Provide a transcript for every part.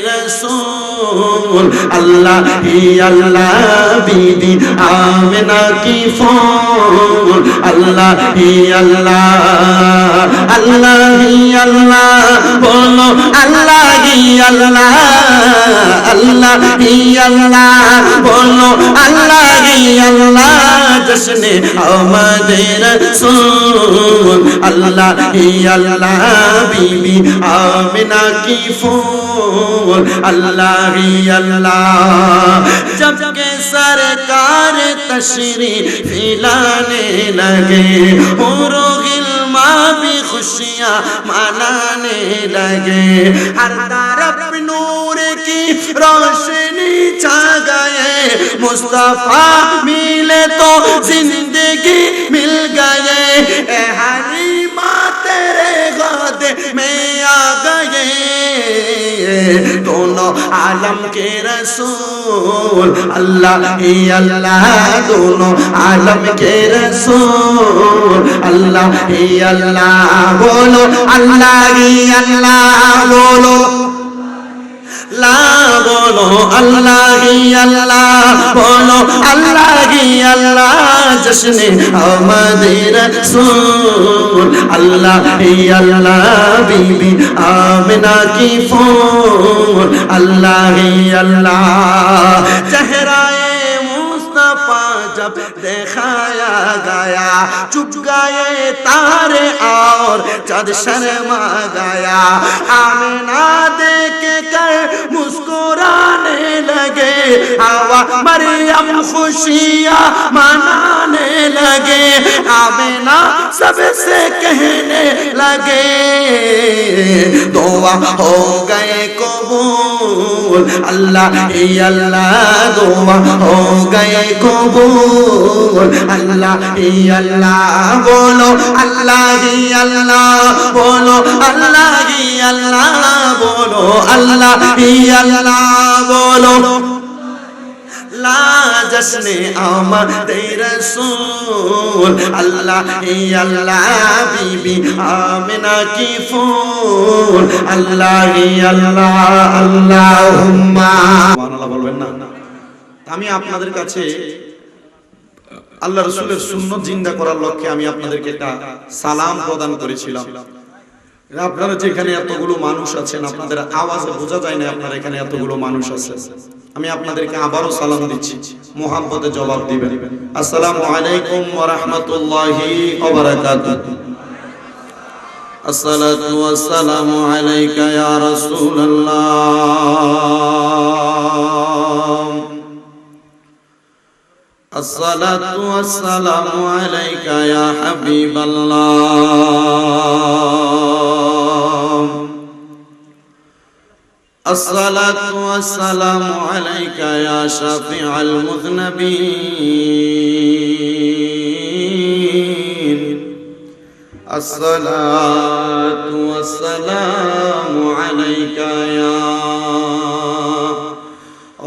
रसूल अल्लाह ही अल्लाह बीबी आमिना की फोन अल्लाह ही अल्लाह बोलो अल्लाह ही अल्लाह बोलो अल्लाह ही अल्लाह जश्न आमद रसूल अल्लाह ही अल्लाह बीबी आमिना की फोन अल्लाह ही अल्लाह जब के सरकार तशरीफ लाने लगे हुरो गिल्मा भी खुशियां मनाने लगे हर तरफ नूर की रोशनी छा गए मुस्तफा मिले तो जिंदगी मिल गए ए हलीमा तेरे गोद में आ गए दोनों आलम के रसूल अल्लाह ही अल्लाह दोनों आलम के रसूल अल्लाह ही अल्लाह बोलो अल्लाह ही अल्लाह बोलो ला बोलो अल्लाह ही अल्लाह बोलो अल्लाह ही अल्लाह जश्न आमद रसूल अल्लाह ही अल्लाह बीबी आमिना की फोन अल्लाह ही अल्लाह चेहराए मुस्तफा जब दिखाया गया चुप गए तारे और चाँद शर्मा गया आमिना देख कर मुस्कुराने लगे हवा मरियम खुशियाँ मनाने लगे आमिना सबसे कहने लगे दुआ हो गए कबूल अल्लाह ही अल्लाह दुआ हो गए कबूल अल्लाह ही अल्लाह बोलो अल्लाह ही अल्लाह बोलो अल्लाह ही अल्लाह बोलो अल्लाह ही अल्लाह बोलो ला जश्न आमद रसूल अल्लाह ही अल्लाह बीबी आमिना की फूल अल्लाह ही अल्लाह अल्लाहुम्मा সুবহানাল্লাহ বলবেন না। আমি আপনাদের কাছে আল্লাহ রাসূলের সুন্নাত জিন্দা করার লক্ষ্যে আমি আপনাদেরকে একটা সালাম প্রদান করেছিলাম। আপনারা যেখানে এতগুলো মানুষ আছেন আপনাদের আওয়াজে বোঝা যায় না আপনারা এখানে এতগুলো মানুষ আছেন। আমি আপনাদেরকে আবারো সালাম দিচ্ছি, মুহাব্বতে জবাব দিবেন। আসসালামু আলাইকুম ওয়া রাহমাতুল্লাহি ওয়া বারাকাতুহু। আসসালাতু ওয়াসসালামু আলাইকা ইয়া রাসূলুল্লাহ। আসসালাতু ওয়াসসালামু আলাইকা ইয়া হাবিবাল্লাহ। আসসালাতু ওয়াসসালামু আলাইকা ইয়া শাফিআল মুযনিবিন। আসসালাতু ওয়াসসালামু আলাইকা ইয়া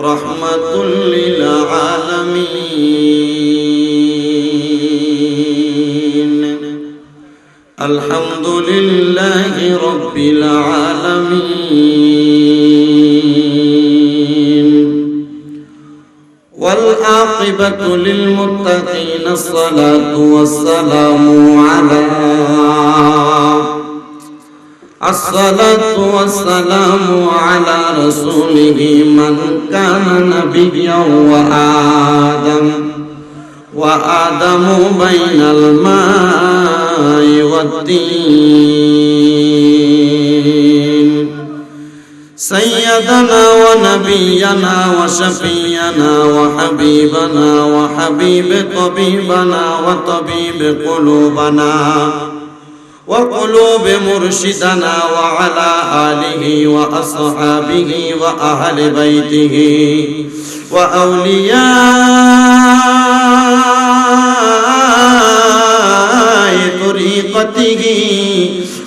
রাহমাতুল লিল আলামিন। আলহামদুলিল্লাহি রাব্বিল আলামিন ওয়াল আকিবাতু লিল মুত্তাকিন। আসসালাতু ওয়াসসালামু আলা الصلاة والسلام على رسوله من كان نبيا وآدم بين الماء والدين سيدنا ونبينا وشفينا وحبيبنا وحبيب طبيبنا وطبيب قلوبنا وقلوب مرشدنا وعلى آله وأصحابه وأهل بيته وأولياء طريقته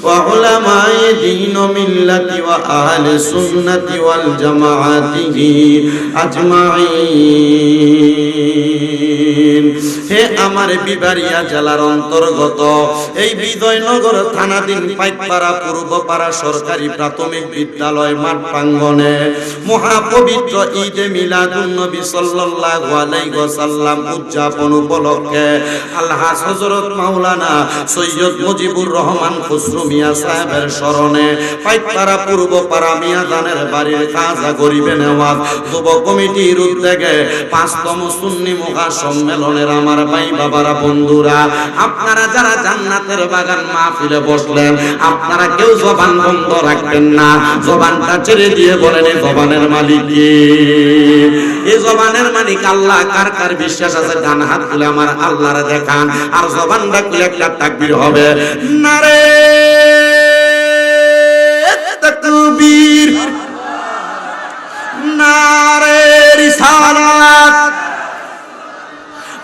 ওয়া উলামায়ে দ্বীন ও মিল্লাতি ওয়া আহলে সুন্নাতি ওয়াল জামাআতিহি আজমাইন। হে আমার বিবাড়িয়া জেলার অন্তর্গত এই বিজয়নগর থানাধীন পাইকপাড়া পূর্বপাড়া সরকারি প্রাথমিক বিদ্যালয় মাঠ প্রাঙ্গণে মহাপবিত্র ঈদে মিলাদুন নবী সাল্লাল্লাহু আলাইহি ওয়াসাল্লাম উদযাপন উপলক্ষে আলহাজ হযরত মাওলানা সৈয়দ মুজিবুর রহমান খুসরু মিয়া সাহেবের স্মরণে পাইকপাড়া পূর্বপাড়া মিয়াজানের বাড়ির খাজা গরিবে নেওয়াজ যুব কমিটির উদ্যোগে ৫তম সুন্নি মহা সম্মেলনের আমার ভাই বাবারা বন্ধুরা, আপনারা যারা জান্নাতের বাগান মাহফিলে বসলেন, আপনারা কেউ জবান বন্ধ রাখবেন না, জবানটা ছেড়ে দিয়ে বলেন এই জবানের মালিক কে? এই জবানের মালিক আল্লাহ। কার কার বিশ্বাস আছে ডান হাত তুলে আমার আল্লাহরে দেখান, আর জবানটা খুলে একটা তাকবীর হবে। নারে তাকবীর, নারে রিসালাত।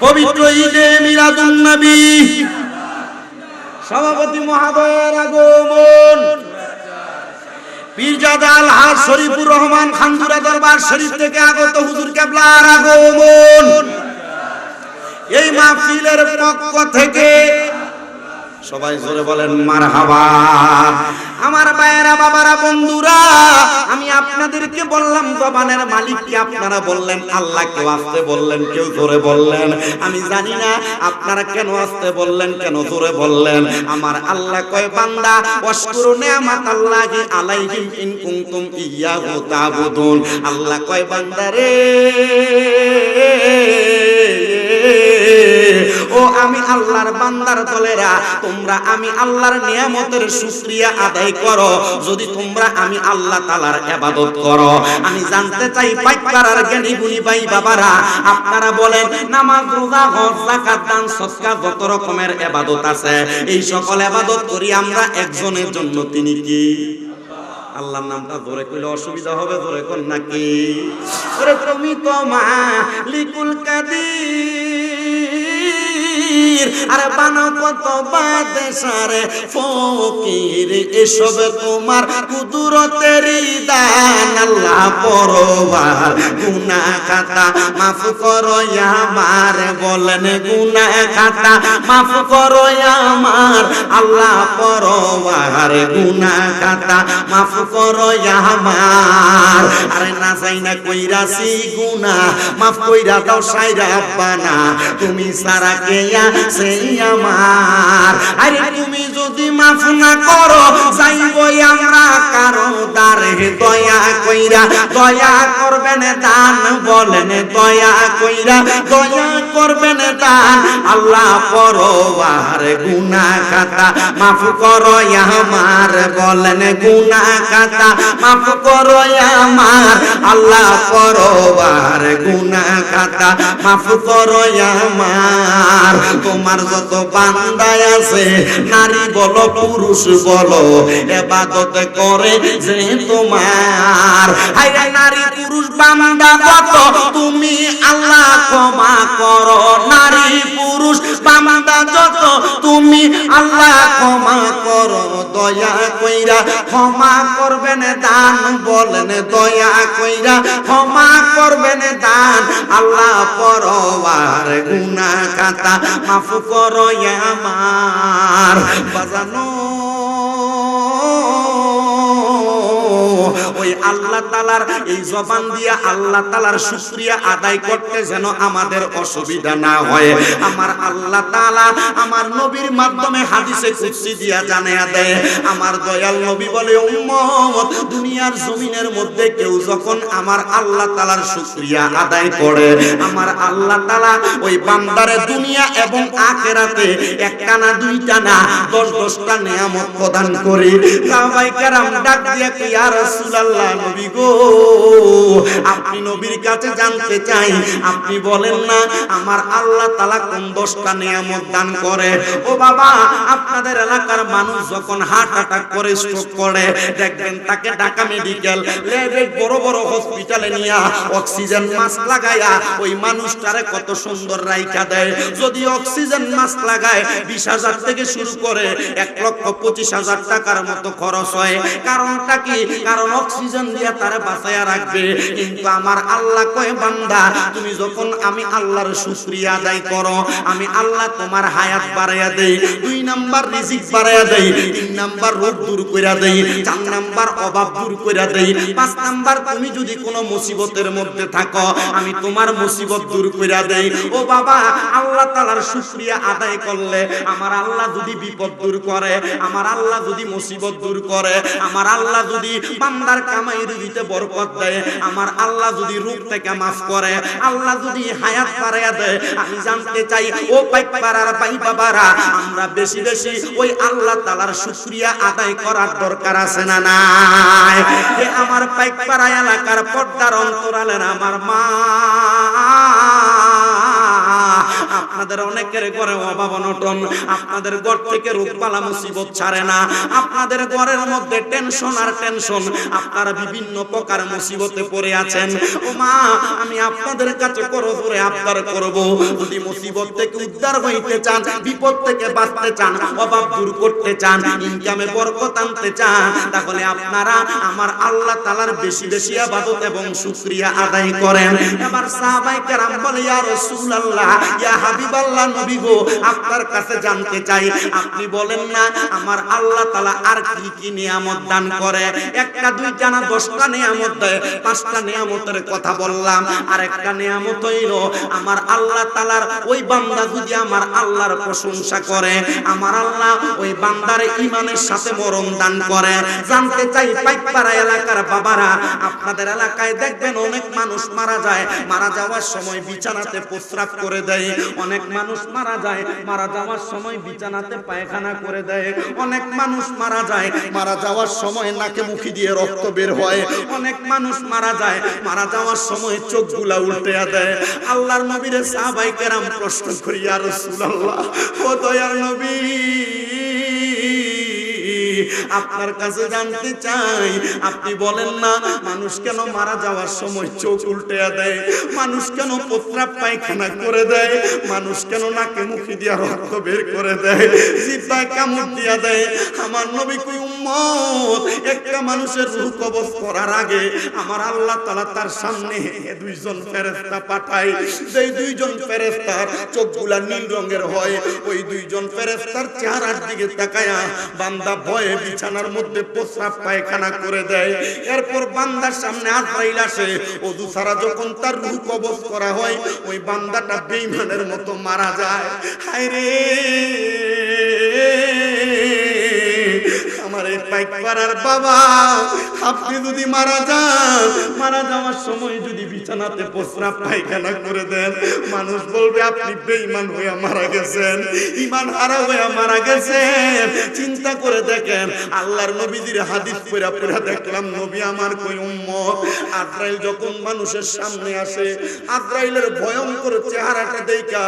পবিত্র ঈদে মিলাদুন নবী সভাপতি মহোদয়ের আগমন, পীরজাদা আলহাজ শরীফুর রহমান খানপুরা দরবার শরীফ থেকে আগত হুজুর কেবলার আগমন, এই মাহফিলের পক্ষ থেকে সবাই জোরে বলেন মারহাবা। আমার ভাইয়েরা বাবারা বন্ধুরা, আমি আপনাদেরকে বললাম জবানের মালিক কি? আপনারা বললেন আল্লাহ। কেউ আসতে বললেন, কেউ জোরে বললেন। আমি জানি না আপনারা কেন আসতে বললেন, কেন জোরে বললেন। আমার আল্লাহ কয় বান্দা ওয়াশকুরু নি'মাতাল্লাহি আলাইহিম ইন কুনতুম ইয়্যাহু তা'বুদুন। আল্লাহ কয় বান্দা রে, ও আমি আল্লাহর বান্দার দলেরা, তোমরা আমি আল্লাহর নিয়ামতের শুকরিয়া আদায় করো যদি তোমরা আমি আল্লাহ তাআলার ইবাদত করো। আমি জানতে চাই পাইকপাড়ার জ্ঞানী গুণী ভাই বাবারা, আপনারা বলেন নামাজ, রোজা, হজ, যাকাত, দান, সদকা যত রকমের ইবাদত আছে, এই সকল ইবাদত করি আমরা একজনের জন্য, তিনি কি? আল্লাহর নামটা ধরে কইলে অসুবিধা হবে, ধরে কোন নাকি? ওরে তুমি তো মালিকুল কাদির, আরে বানাও কত বাদশারে ফকির, এসব তোমার কুদরতেরই দান। আল্লাহ পরবার গুনাহ খাতা মাফ করো আমার, বলেন গুনাহ খাতা মাফ করো আমার। আল্লাহ পরবার গুনাহ খাতা মাফ করো আমার। আরে না চাই না কইরাছি গুনাহ, মাফ কইরা দাও সাইরা আব্বানা, তুমি সারা কে আছে আমার। আরে তুমি যদি মাফ না করো যাইবই আমরা কারো দ্বারে, দয়া কইরা দয়া করবেন দান, বলেন দয়া কইরা দয়া করবেন দান। আল্লাহ পরবার গুনাহ খাতা মাফ করো আমার, বলেন গুনাহ খাতা মাফ করো আমার। আল্লাহ পরবার গুনাহ খাতা মাফ করো আমার। তোমার যত বান্দা আছে, নারী বলো পুরুষ বলো, ইবাদত করে যে তোমার। আরে নারী পুরুষ বান্দা কত তুমি আল্লাহ ক্ষমা করো, নারী পুরুষ বান্দা যত তুমি আল্লাহ ক্ষমা করো। দয়া কইরা ক্ষমা করবেন দান, বলেন দয়া কইরা ক্ষমা করবেন দান। আল্লাহ পরবার গুনাহ খাতা মাফ করো আমার। বাজানো ওই আল্লাহ তাআলার এই জবান দিয়া আল্লাহ তাআলার শুকরিয়া আদায় করতে যেন আমাদের অসুবিধা না হয়। আমার আল্লাহ তাআলা আমার নবীর মাধ্যমে হাদিসে কুদসি দিয়া জানায়া দেয়, আমার দয়াল নবী বলে উম্মত, দুনিয়ার জমিনের মধ্যে কেউ যখন আমার আল্লাহ তাআলার শুকরিয়া আদায় করে, আমার আল্লাহ তাআলা ওই বান্দারে দুনিয়া এবং আখিরাতে একটা না দুইটা না 10-10টা নিয়ামত প্রদান করে। সাহাবায়ে কেরাম ডাক দিয়া কি ইয়া রাসূলুল্লাহ নবী গো, আপনি নবীর কাছে জানতে চাই, আপনি বলেন না আমার আল্লাহ তাআলা কোন 10টা নিয়ামত দান করে? ও বাবা, আপনাদের এলাকার মানুষ যখন হার্ট অ্যাটাক করে, স্ট্রোক করে, দেখবেন তাকে ঢাকা মেডিকেল ল্যাবে বড় বড় হসপিটালে নিয়া অক্সিজেন মাস্ক লাগায়া ওই মানুষটারে কত সুন্দর রাইখা দেয়। যদি অক্সিজেন মাস্ক লাগায় 20,000 থেকে শুরু করে 1,25,000 টাকার মতো খরচ হয়। কারণটা কি? কারণ অক্সিজেন দিয়া তারে বাঁচায়া রাখবে। কিন্তু আমার আল্লাহ কয় বান্দা, তুমি যখন আমি আল্লাহর শুকরিয়া আদায় করো, আমি আল্লাহ তোমার হায়াত বাড়াইয়া দেই, 2 নাম্বার রিজিক বাড়াইয়া দেই, 3 নাম্বার রোগ দূর কইরা দেই, 4 নাম্বার অভাব দূর কইরা দেই, 5 নাম্বার তুমি যদি কোনো মুসিবতের মধ্যে থাকো, আমি তোমার মুসিবত দূর কইরা দেই। ও বাবা, আল্লাহ তাআলার শুকরিয়া আদায় করলে, আমার আল্লাহ যদি বিপদ দূর করে, আমার আল্লাহ যদি মুসিবত দূর করে, আমার আল্লাহ যদি বান্দার কামাই রুজিতে বরকত দেয়, আমার আল্লাহ যদি রোগ থেকে মাফ করে, আল্লাহ যদি হায়াত বাড়াইয়া দেয়, আমি জানতে চাই ও পাইকপাড়ার ভাই বাবারা, আমরা বেশি বেশি ওই আল্লাহ তাআলার শুকরিয়া আদায় করার দরকার আছে না নাই? এ আমার পাইকপাড়া এলাকার পর্দার অন্তরালের আমার মা, আপনাদের অনেকের ঘরে অভাব অনটন, আপনাদের ঘর থেকে রোগবালা মুসিবত ছাড়ে না, আপনাদের ঘরের মধ্যে টেনশন আর টেনশন, আপনারা বিভিন্ন প্রকার মুসিবতে পড়ে আছেন। ও মা, আমি আপনাদের কাছে করজোরে আবদার করব, যদি মুসিবত থেকে উদ্ধার হইতে চান, বিপদ থেকে বাঁচতে চান, অভাব দূর করতে চান, ইনকামে বরকত আনতে চান, তাহলে আপনারা আমার আল্লাহ তাআলার বেশি বেশি ইবাদত এবং শুকরিয়া আদায় করেন। আমার সাহাবায়ে কেরাম বলে, ইয়া রাসূলুল্লাহ, ইয়া হাবিবাল্লাহ নবী গো, আপনার কাছে জানতে চাই, আপনি বলেন না আমার আল্লাহ তাআলা আর কি কি নিয়ামত দান করে? একটা দুইটা না 10টা নিয়ামত দেয়। 5টা নিয়ামতের কথা বললাম, আর একটা নিয়ামত হইল আমার আল্লাহ তাআলার ওই বান্দা যদি আমার আল্লাহর প্রশংসা করে, আমার আল্লাহ ওই বান্দার ঈমানের সাথে মরণ দান করে। জানতে চাই পাইকপাড়া এলাকার বাবারা, আপনাদের এলাকায় দেখবেন অনেক মানুষ মারা যায়, মারা যাওয়ার সময় বিছানাতে প্রস্রাব করে দেয়, অনেক মানুষ মারা যায়, মারা যাওয়ার সময় বিছানাতে পায়খানা করে দেয়, অনেক মানুষ মারা যায়, মারা যাওয়ার সময় নাকে মুখি দিয়ে রক্ত বের হয়, অনেক মানুষ মারা যায়, মারা যাওয়ার সময় চোখগুলা উল্টেয়া দেয়। আল্লাহর নবীর সাহাবায়ে কেরাম প্রশ্ন করি, ইয়া রাসূলুল্লাহ, ও দয়ার নবী, আপনার কাছে জানতে চাই, আপনি বলেন না মানুষ কেন মারা যাওয়ার সময় চোখ উল্টেয়া দেয়, মানুষ কেন প্রস্রাব পায়খানা করে দেয়, মানুষ কেন নাকে মুখি দিয়া রক্ত বের করে দেয়, জিহ্বায় কামড় দিয়া দেয়? আমার নবী কই, উম্মত, একটা মানুষের রূহ কবজ করার আগে আমার আল্লাহ তাআলা তার সামনে 2জন ফেরেশতা পাঠায়, যেই 2জন ফেরেশতার চোখগুলা নীল রঙের হয়, ওই 2জন ফেরেশতার চেহারার দিকে তাকায়া বান্দা ভয়ে বিছানার মধ্যে প্রস্রাব পায়খানা করে দেয়। এরপর বান্দার সামনে আজরাইল আসে, ওযু ছাড়া যখন তার রূহ কবজ করা হয়, ওই বান্দাটা বেঈমানের মতো মারা যায়। হায় রে, আমার এই পাইকপাড়ার বাবা, আপনি যদি মারা যান, মারা যাওয়ার সময় যদি বিছানাতে প্রস্রাব পায়খানা করে দেন, মানুষ বলবে আপনি বেঈমান হয়ে মারা গেছেন, ঈমান হারা হয়ে মারা গেছেন। চিন্তা করে দেখেন, আল্লাহর নবীজির হাদিস পড়া পড়া দেখলাম, নবী আমার কই, উম্মত, আজরাইল যখন মানুষের সামনে আসে, আজরাইলের ভয়ঙ্কর চেহারাটা দেখা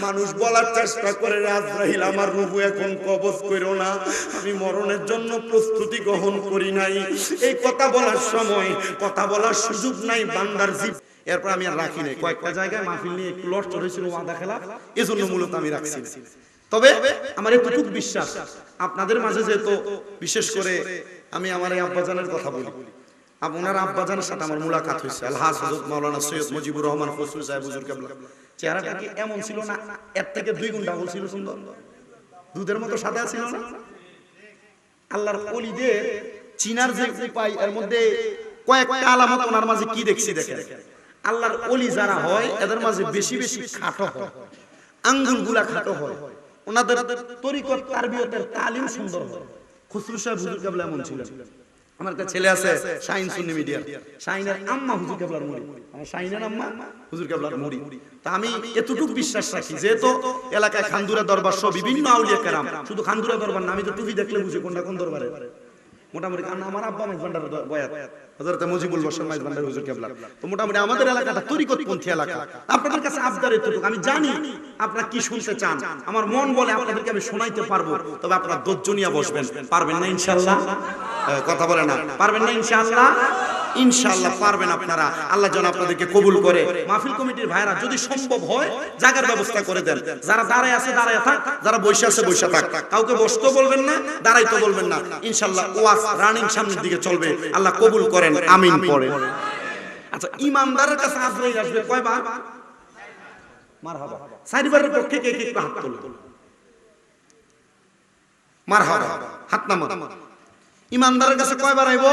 মানুষ বলার চেষ্টা করে, আজরাইল আমার রূহ এখন কবজ কইরো না, আমি মরণের জন্য প্রস্তুতি গ্রহণ করি নাই। এই কথা বলার সময়, কথা বলার সুযোগ নাই বান্দার জীব। এরপর আমি আর রাখি নাই, কয়েকটা জায়গায় মাহফিল নিয়ে একটু লড়চড় হয়েছিল, ওয়াদা খেলাফ, এজন্য মূলত আমি রাখছি। তবে আমার এতটুকু বিশ্বাস, আপনাদের মাঝে যেহেতু বিশেষ করে আমি আমার এই আব্বাজানের কথা বলি, আপনার আব্বাজানের সাথে আমার মুলাকাত হয়েছে, আলহাজ হযরত মাওলানা সৈয়দ মুজিবুর রহমান ফজলুল সাহেব হুজুর কেবলা। চেহারাটা কি এমন ছিল না, এর থেকে 2 গুণ ডাবল ছিল, সুন্দর, দুধের মতো সাদা ছিল না? আল্লাহর ওলিদের চিনার যে উপায়, এর মধ্যে কয়েকটা আলামত ওনার মাঝে কি দেখছি দেখেন। আল্লাহর ওলি যারা হয়, এদের মাঝে বেশি বেশি খাটো হয়, আঙ্গুলগুলা খাটো হয়, ওনাদের তরিকত তারবিয়তের তালিম সুন্দর হয়। খুসরু সাহেব হুজুর কেবলা এমন ছিলেন। আমার একটা ছেলে আছে শাহিন সুন্নি মিডিয়া, শাহিনের আম্মা হুজুর কেবলার মুড়ি, শাহিনের আম্মা হুজুর কেবলার মুড়ি। তা আমি এতটুকু বিশ্বাস রাখি, যেহেতু এলাকায় খানদুরা দরবার সহ বিভিন্ন আউলিয়া কেরাম, শুধু খানদুরা দরবার না, আমি তো টুপি দেখলে বুঝি কোনটা কোন দরবারে, মোটামুটি, কারণ আমার আব্বা মাইজ ভান্ডারের বয়াত হযরত মুজিবুল বশর মাইজ ভান্ডার হুজুর কিবলা, তো মোটামুটি আমাদের এলাকাটা তরিকতপন্থী এলাকা। আপনাদের কাছে আবদার এতটুকু, আমি জানি আপনারা কি শুনতে চান, আমার মন বলে আপনাদেরকে আমি শোনাইতে পারবো, তবে আপনারা ধৈর্য নিয়ে বসবেন। পারবেন না ইনশাআল্লাহ? কথা বলে না, পারবেন না ইনশাআল্লাহ? ইনশাআল্লাহ পারবেন আপনারা। আল্লাহ যেন আপনাদেরকে কবুল করে। মাহফিল কমিটির ভাইরা যদি সম্ভব হয় জায়গার ব্যবস্থা করে দেন, যারা দাঁড়ায় আছে দাঁড়ায় থাক, যারা বসে আছে বসে থাক, কাউকে বসতে বলবেন না, দাঁড়াইতে বলবেন না। ইনশাআল্লাহ ওয়াজ রানিং সামনের দিকে চলবে, আল্লাহ কবুল করেন, আমিন পড়েন। আচ্ছা, ইমানদারের কাছে আজরাইল আসবে কয়বার? মারহাবা। চারবারের পক্ষে কে কে একটু হাত তুলুন। মারহাবা, হাত নামান। ইমানদারের কাছে কয়বার আইবো?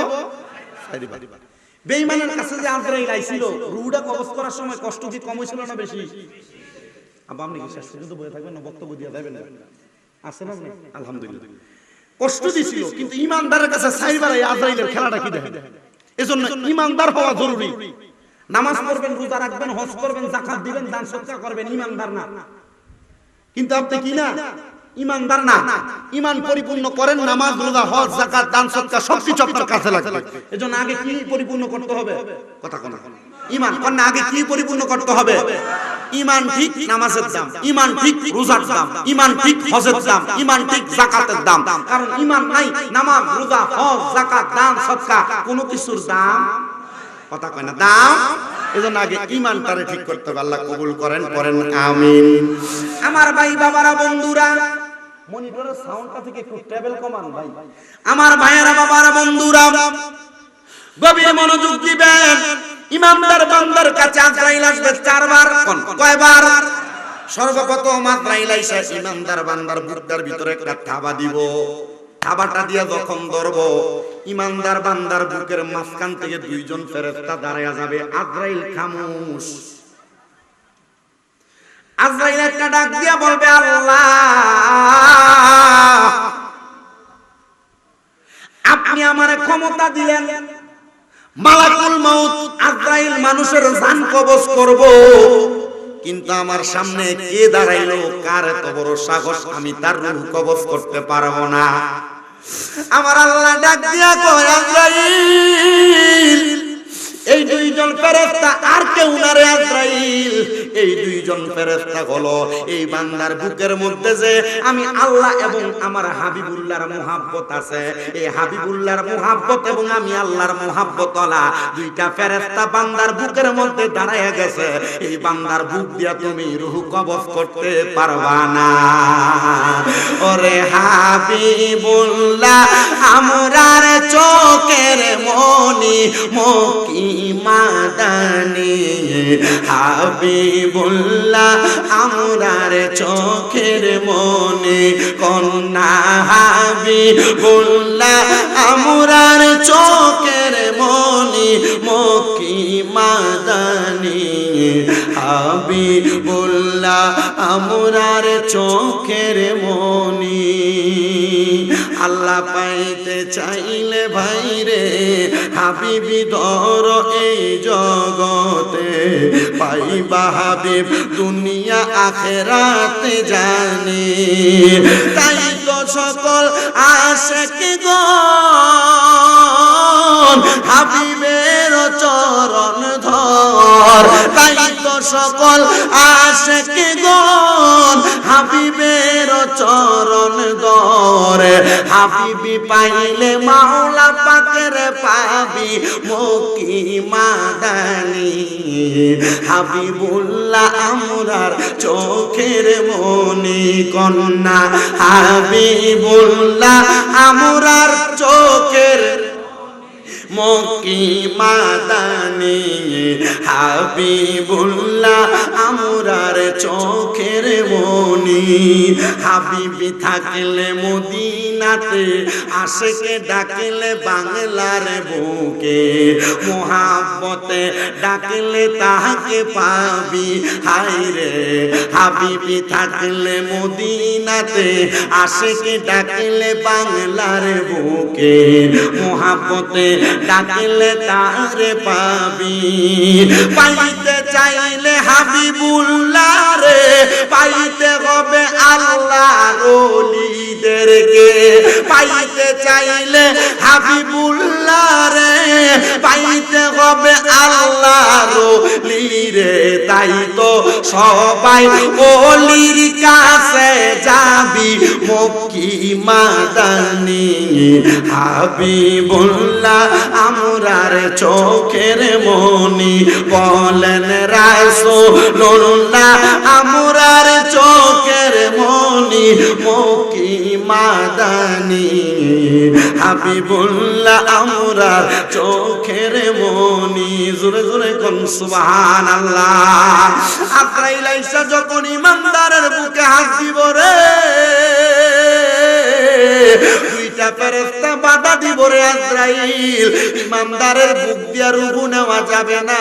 চারবার। বেঈমানের কাছে যে আজরাইল আইছিল, রুহটা কবজ করার সময় কষ্ট কি কম হইছিল না বেশি? আবার আপনি কি শেষ পর্যন্ত বসে থাকবেন না বক্তব্য দিয়ে যাবেন? আছে না? আলহামদুলিল্লাহ কষ্ট দিছিল, কিন্তু ইমানদারের কাছে চারবার এই আজরাইলের খেলাটা কি দেখেন। এজন্য ইমানদার হওয়া জরুরি। নামাজ পড়বেন, রোজা রাখবেন, হজ করবেন, যাকাত দিবেন, দান সদকা করবেন, ইমানদার না। কিন্তু আপনি কি না? ইমানদার না। ঈমান পরিপূর্ণ করেন, নামাজ, রোজা, হজ, যাকাত, দান সদকা সবকিছু আপনার কাছে লাগবে। এজন্য আগে কি পরিপূর্ণ করতে হবে? কথা কোন ঈমান কোন আগে কি পরিপূর্ণ করতে হবে? ঈমান ঠিক নামাজের দাম, ঈমান ঠিক রোজার দাম, ঈমান ঠিক হজের দাম, ঈমান ঠিক যাকাতের দাম। কারণ ঈমান নাই, নামাজ, রোজা, হজ, যাকাত, দান সদকা কোনো কিছুর দাম, কথা কয় না, দাম। এজন্য আগে ঈমানটারে ঠিক করতে হবে। আল্লাহ কবুল করেন, করেন আমিন। আমার ভাই বাবারা, বন্ধুরা, মনিটরের সাউন্ডটা থেকে একটু টেবিল কমান ভাই। আমার ভাইয়েরা, বাবারা, বন্ধুরা, গভীর মনোযোগ দিবেন। ইমানদার বান্দার কাছে আজরাইল আসবে চারবার। কয়বার? সর্বপ্রথম আজরাইল আইসা ইমানদার বান্দার বুকটার ভিতরে একটা থাবা দিব। থাবাটা দিয়া যখন ধরবো, ইমানদার বান্দার বুকের মাঝখান থেকে দুইজন ফেরেশতা দাঁড়ায়া যাবে। আজরাইল খামোশ। আজরাইল একটা ডাক দিয়া বলবে, আল্লাহ আপনি আমারে ক্ষমতা দিলেন, মালাকুল মউত আজরাইল মানুষের জান কবজ করব, কিন্তু আমার সামনে কে দাঁড়াইলো, কার এত বড় সাহস, আমি তার রূহ কবজ করতে পারবো না। আমার আল্লাহ ডাক দিয়া কয়, আজরাইল এই দুইজন ফেরেশতা আর কেউ না রে আজরাইল, এই দুইজন ফেরেশতা হলো এই বান্দার বুকের মধ্যে যে আমি আল্লাহ এবং আমার হাবিবুল্লাহর মুহাব্বত আছে, এই হাবিবুল্লাহর মুহাব্বত এবং আমি আল্লাহর মুহাব্বত ওয়ালা দুইটা ফেরেশতা বান্দার বুকের মধ্যে দাঁড়ায় গেছে। এই বান্দার বুক দিয়া তুমি রূহ কবজ করতে পারবা না। ওরে হাবিবুল্লাহ আমরার চোখের মনি মকি মাদানি, হাবিবুল্লাহ আমরার চোখের মনি কন্যা, হাবিবুল্লাহ আমরার চোখের মনি মকি মাদানি, হাবিবুল্লাহ আমরার চোখের মনি। আল্লাহ পাইতে চাইলে ভাইরে হাবিবি ধর এই জগতে, পাইবা হাবিব দুনিয়া আখেরাতে জানি। তাই তো সকল আশিকগণ হাবিবের চরণ ধর, তাই তো সকল আশিকগণ হাবিবের চরণ ধর। হাবিবি পাইলে মাওলা পাকের পাবি মকি মাদানি, হাবিবুল্লাহ আমরার চোখের মনি কন্যা, হাবিবুল্লাহ আমরার চোখের মকি মাদানি, হাবিবুল্লাহ আমরার চোখের মনি। হাবিবি থাকলে মদিনাতে, আশিকে ডাকলে বাংলার বুকে, মুহাব্বতে ডাকলে তাহাকে পাবি হায়রে। হাবিবি থাকলে মদিনাতে, আশিকে ডাকলে বাংলার বুকে, মুহাব্বতে ডাকলে তারে পাবি। পাইতে চাইলে হাবিবুল্লাহ রে, পাইতে হবে আল্লাহর ওলিদের রেখে পাইতে চাইলে হাবিবুল্লাহ রে পাইতে হবে আল্লাহর ওলি রে। তাই তো সবাই ওলির কাছে যাবি মক্কি মাদানি হাবিবুল্লাহ আমরার চোখের মনি বলেন রাসূলুল্লাহ আমরার চোখের মনি মক্কি মাদানি হাবিবুল্লাহ আমরার চোখের মনি। জোরে জোরে কোন সুবহানাল্লাহ। আজরাইল আইসা যখন ইমানদারের বুকে হাত দিব রে দুইটা ফেরেশতা বাধা দিব রে আজরাইল ইমানদারের বুক দিয়া রূহ নেওয়া যাবে না,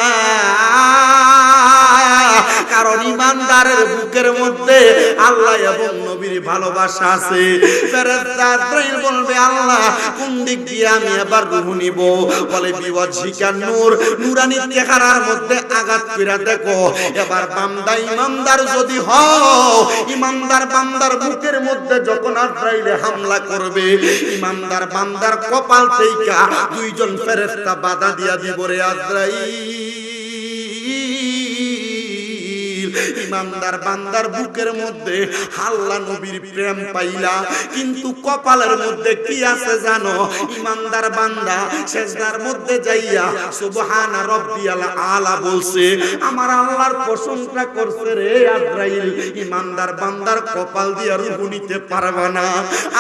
কারণ ইমানদারের বুকের মধ্যে আল্লাহ এবং নবীর ভালোবাসা আছে। ফেরেশতা আজরাইল বলবে আল্লাহ কোন দিক দিয়ে আমি এবার রূহ নিব? বলে বিওয়াজিকা নূর নূরানি চেহারার মধ্যে আঘাত কইরা দেখো। এবার বান্দা ইমানদার যদি হও ইমানদার বান্দার বুকের মধ্যে যখন আজরাইলে হামলা করবে ইমানদার বান্দার কপাল থেকে দুইজন ফেরেশতা বাধা দিয়া দিব রে আজরাইল। ইমানদার বান্দার বুকের মধ্যে আল্লাহ নবীর প্রেম পাইলা, কিন্তু কপালের মধ্যে কি আছে জানো? ইমানদার বান্দা সিজদার মধ্যে যাইয়া সুবহান রাব্বিয়াল আলা বলছে, আমার আল্লাহর প্রশংসা করছে রে আজরাইল। ইমানদার বান্দার কপাল দিয়া রূহ নিতে পারবে না।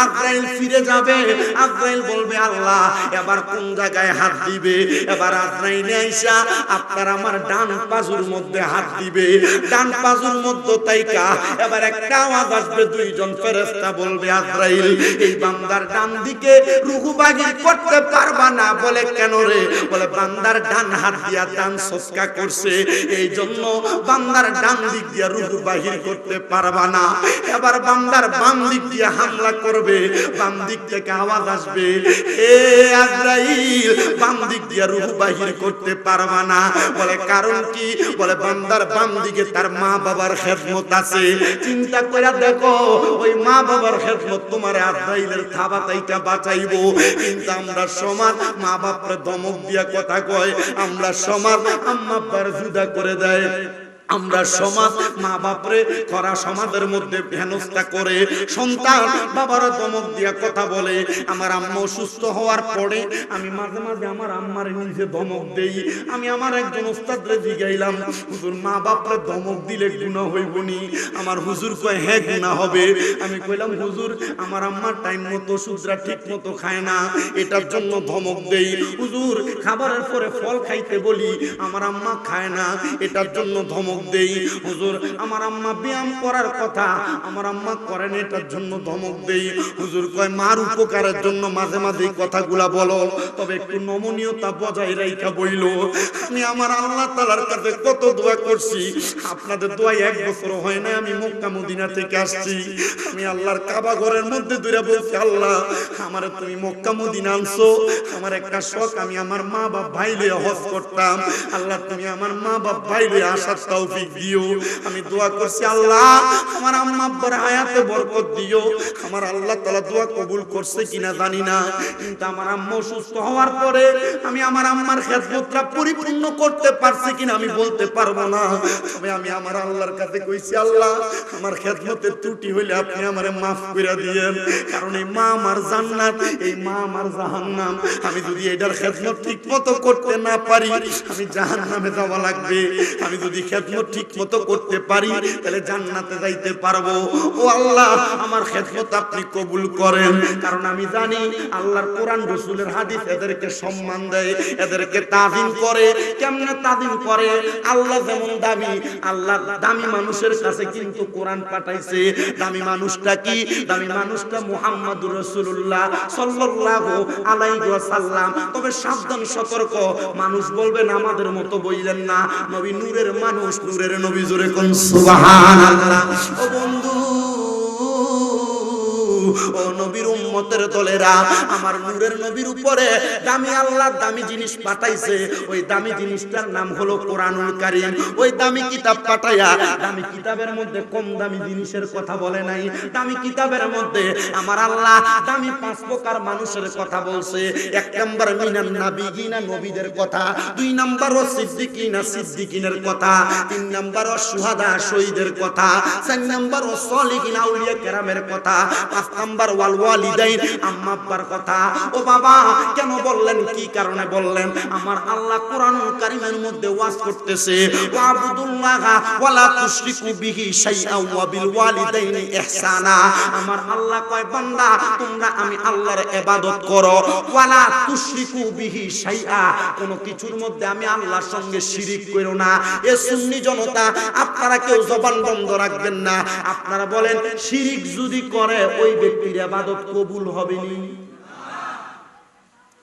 আজরাইল ফিরে যাবে, আজরাইল বলবে আল্লাহ এবার কোন জায়গায় হাত দিবে? এবার আজরাইল আইসা আপনার আমার ডান বাজুর মধ্যে হাত দিবে। ডান বাজুর মধ্যে তাইকা এবার একটা আওয়াজ আসবে, দুইজন ফেরেশতা বলবে আজরাইল এই বান্দার ডান দিকে রূহ বাগির করতে পারবা না। বলে কেন রে? বলে বান্দার ডান হাত দিয়া ডান সসকা করছে, এই জন্য বান্দার ডান দিক দিয়া রূহ বাহির করতে পারবা না। এবার বান্দার বাম দিক দিয়া হামলা করবে, বাম দিক থেকে আওয়াজ আসবে এ আজরাইল বাম দিক দিয়া রূহ বাহির করতে পারবা না। বলে কারণ কি? বলে বান্দার বাম দিকে তার মা বাবার খেদমত আছে। চিন্তা কইরা দেখো ওই মা বাবার খেদমত তোমার আজরাইলের থাবা তাইকা বাঁচাইবো, কিন্তু আমরা সমাজ মা বাপরে ধমক দিয়া কথা কয়, আমরা সমাজ আম্মা আব্বার জুদা করে দেয়, আমরা সমাজ মা বাপরে করা সমাজের মধ্যে হেনস্থা করে, সন্তান বাবার ধমক দিয়া কথা বলে। আমার আম্মা অসুস্থ হওয়ার পরে আমি মাঝে মাঝে আমার আম্মার নিজে ধমক দেই। আমি আমার একজন ওস্তাদরে জিগাইলাম, হুজুর মা বাপরে ধমক দিলে গুনাহ হইব নি? আমার হুজুর কয় হ্যাঁ গুনাহ হবে। আমি কইলাম হুজুর আমার আম্মার টাইম মতো ওষুধরা ঠিক মতো খায় না, এটার জন্য ধমক দেই। হুজুর খাবারের পরে ফল খাইতে বলি, আমার আম্মা খায় না, এটার জন্য ধমক দেই। হুজুর আমার আম্মা ব্যায়াম করার কথা, আমার আম্মা করেন, এটার জন্য ধমক দেই। হুজুর কয় মার উপকারের জন্য মাঝে মাঝে কথাগুলা বলো, তবে একটু নমনীয়তা বজায় রাখা বইলো। আমি আমার আল্লাহ তাআলার কাছে কত দোয়া করছি, আপনাদের দোয়া এক বছর হয় না আমি মক্কা মদিনা থেকে আসছি। আমি আল্লাহর কাবা ঘরের মধ্যে দূরে বলছি, আল্লাহ আমারে তুমি মক্কা মদিনা আনছো, আমার একটা শখ আমি আমার মা বাপ ভাই লইয়া হজ করতাম। আল্লাহ তুমি আমার মা বাপ ভাই লইয়া আসার তৌফিক দিও। আমি দোয়া করছি আল্লাহ আমার আম্মা আব্বার হায়াতে বরকত দিও। আমার আল্লাহ তাআলা দোয়া কবুল করছে কিনা জানি না, কিন্তু আমার আম্মা অসুস্থ হওয়ার পরে আমি আমার আম্মার খেদমতটা পরিপূর্ণ করতে পারছি কিনা আমি বলতে পারবো না। তবে আমি আমার আল্লাহর কাছে কইছি, আল্লাহ আমার খেদমতের ত্রুটি হইলে আপনি আমারে মাফ করে দিয়েন, কারণ এই মা আমার জান্নাত, এই মা আমার জাহান্নাম। আমি যদি এটার খেদমত ঠিক মতো করতে না পারি আমি জাহান্নামে যাওয়া লাগবে। আমি যদি খেদমত ঠিক মতো করতে পারি তাহলে জান্নাতে যাইতে পারবো। ও আল্লাহ আমার খেদমত আপনি কবুল করেন, কারণ আমি জানি আল্লাহর কোরআন রাসূলের হাদিস এদেরকে সম্মান দেয়, এদেরকে তাজিম করে। কেমনে তাজিম করে? আল্লাহ যেমন দামি, আল্লাহ দামি মানুষের কাছে কিন্তু কোরআন পাঠাইছে। দামি মানুষটা কি? দামি মানুষটা মুহাম্মদুর রাসূলুল্লাহ সাল্লাল্লাহু আলাইহি ওয়াসাল্লাম। তবে সাবধান, সতর্ক, মানুষ বলবেন আমাদের মতো বইলেন না, নবী নূরের মানুষ, নূরের নবী। জোরে কোন সুবহানাল্লাহ। ও বন্ধু ও নবীর উম্মতের দলেরা, আমার নূরের নবীর উপরে দামি আল্লাহ দামি জিনিস পাঠাইছে। ওই দামি জিনিসটার নাম হলো কোরআনুল কারীম। ওই দামি কিতাব পাঠাইয়া দামি কিতাবের মধ্যে কম দামি জিনিসের কথা বলে নাই। দামি কিতাবের মধ্যে আমার আল্লাহ দামি 5 প্রকার মানুষের কথা বলছে। 1 নাম্বার মিনান নাবিয়িনা, নবীদের কথা। 2 নাম্বার ও সিদ্দিকিনা, সিদ্দিকিনের কথা। 3 নাম্বার ও শুহাদা, শহীদের কথা। 4 নাম্বার ও সলিহিন, আউলিয়া কেরামের কথা। 5 নাম্বার ওয়াল ওয়ালিদাইন, আম্মা আব্বার কথা। ও বাবা, কেন বললেন, কি কারণে বললেন? আমার আল্লাহ কোরআনুল কারীমের মধ্যে ওয়াজ করতেছে, ওয়াবুদুল্লাহ ওয়ালা তুশরিকু বিহি শাইআ ওয়া বিল ওয়ালিদাইনি ইহসানা। আমার আল্লাহ কয়, বান্দা তোমরা আমি আল্লাহর ইবাদত করো, ওয়ালা তুশরিকু বিহি শাইআ, কোন কিছুর মধ্যে আমি আল্লাহর সঙ্গে শিরিক করো না। এ সুন্নি জনতা, আপনারা কেউ জবান বন্ধ রাখবেন না। আপনারা বলেন, শিরিক যদি করে ওই ব্যক্তির ইবাদত কবুল হবে নি?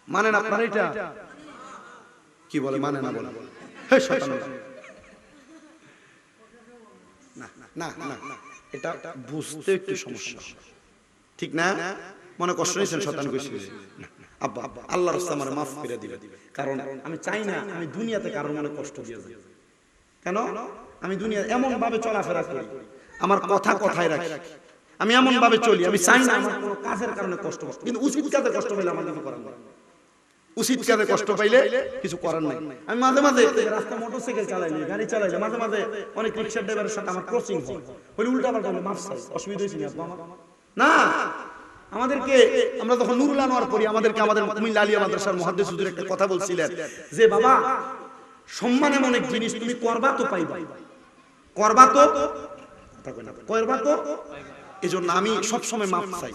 মানেন আপনারা এটা? কি বলে মানে না বলে? হে শয়তান, না না না, এটা বুঝতে একটু সমস্যা, ঠিক না? মনে কষ্ট নিয়েছেন, শয়তান কইছে আব্বা আল্লাহর রাস্তায় আমার মাফ করে দিবে, কারণ আমি চাই না আমি দুনিয়াতে কারোর মনে কষ্ট দিয়ে যাই। কেন? আমি দুনিয়া এমন ভাবে চলাফেরা করি, আমার কথা কথায় রাখি, আমি এমন ভাবে চলি, আমি চাই না আমার কোনো কাজের কারণে কষ্ট হয়। কিন্তু উচিত কাজে কষ্ট পেলে আমার কিছু করার নাই। উচিত কাজে কষ্ট পাইলে কিছু করার নাই। আমি মাঝে মাঝে রাস্তা মোটরসাইকেল চালাইলে, গাড়ি চালাইলে, মাঝে মাঝে অনেক রিকশা ড্রাইভারের সাথে আমার ক্রসিং হয়, বলি উল্টা পাল্টা বলে মাফ চাই, অসুবিধা হয়েছে না। আমাদেরকে, আমরা যখন নুরুল আনোয়ার পড়ি, আমাদেরকে আমাদের কুমিল্লা আলিয়া মাদ্রাসার মুহাদ্দিস হুজুর একটা কথা বলছিলেন যে, বাবা সম্মান এমন এক জিনিস, তুমি করবা তো পাইবা, করবা তো করবা তো। এজন্য আমি সব সময় মাফ চাই।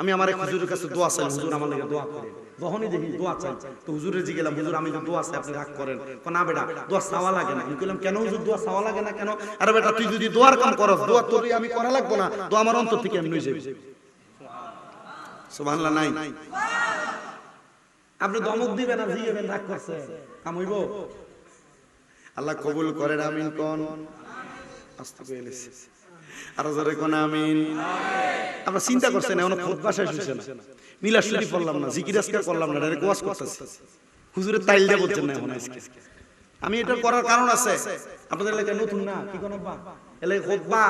আমি আমার এক হুজুরের কাছে দোয়া চাই, হুজুর আমার লাগে দোয়া করেন। যখনই দেখি দোয়া চাই, তো হুজুরে জিগেলাম, হুজুর আমি তো দোয়া চাই, আপনি রাগ করেন? না বেটা, দোয়া চাওয়া লাগে না। আমি কইলাম, কেন হুজুর দোয়া চাওয়া লাগে না কেন? আরে বেটা, তুই যদি দোয়ার কাম করস, দোয়া তোর আমি করা লাগবো না, দোয়া আমার অন্তর থেকে এমনি যাবে। সুবহানাল্লাহ নাই? আপনি দমক দিবেন আর জিগেবেন, রাগ করছে, কাম হইব? আল্লাহ কবুল করেন, আমিন কোন। আস্তে করে আর জোরে কোন আমিন। আমরা চিন্তা করছেন এখন খুতবা শেষ হইছে না, মিলাদ শরীফ পড়লাম না, জিকির আজকার করলাম না, ডাইরেক্ট ওয়াজ করতেছি, হুজুরের তাইল দিয়ে বলছেন না এখন আজকে। আমি এটা করার কারণ আছে, আপনাদের এলাকায় নতুন না, কি কোন বা এলাকায় খুতবা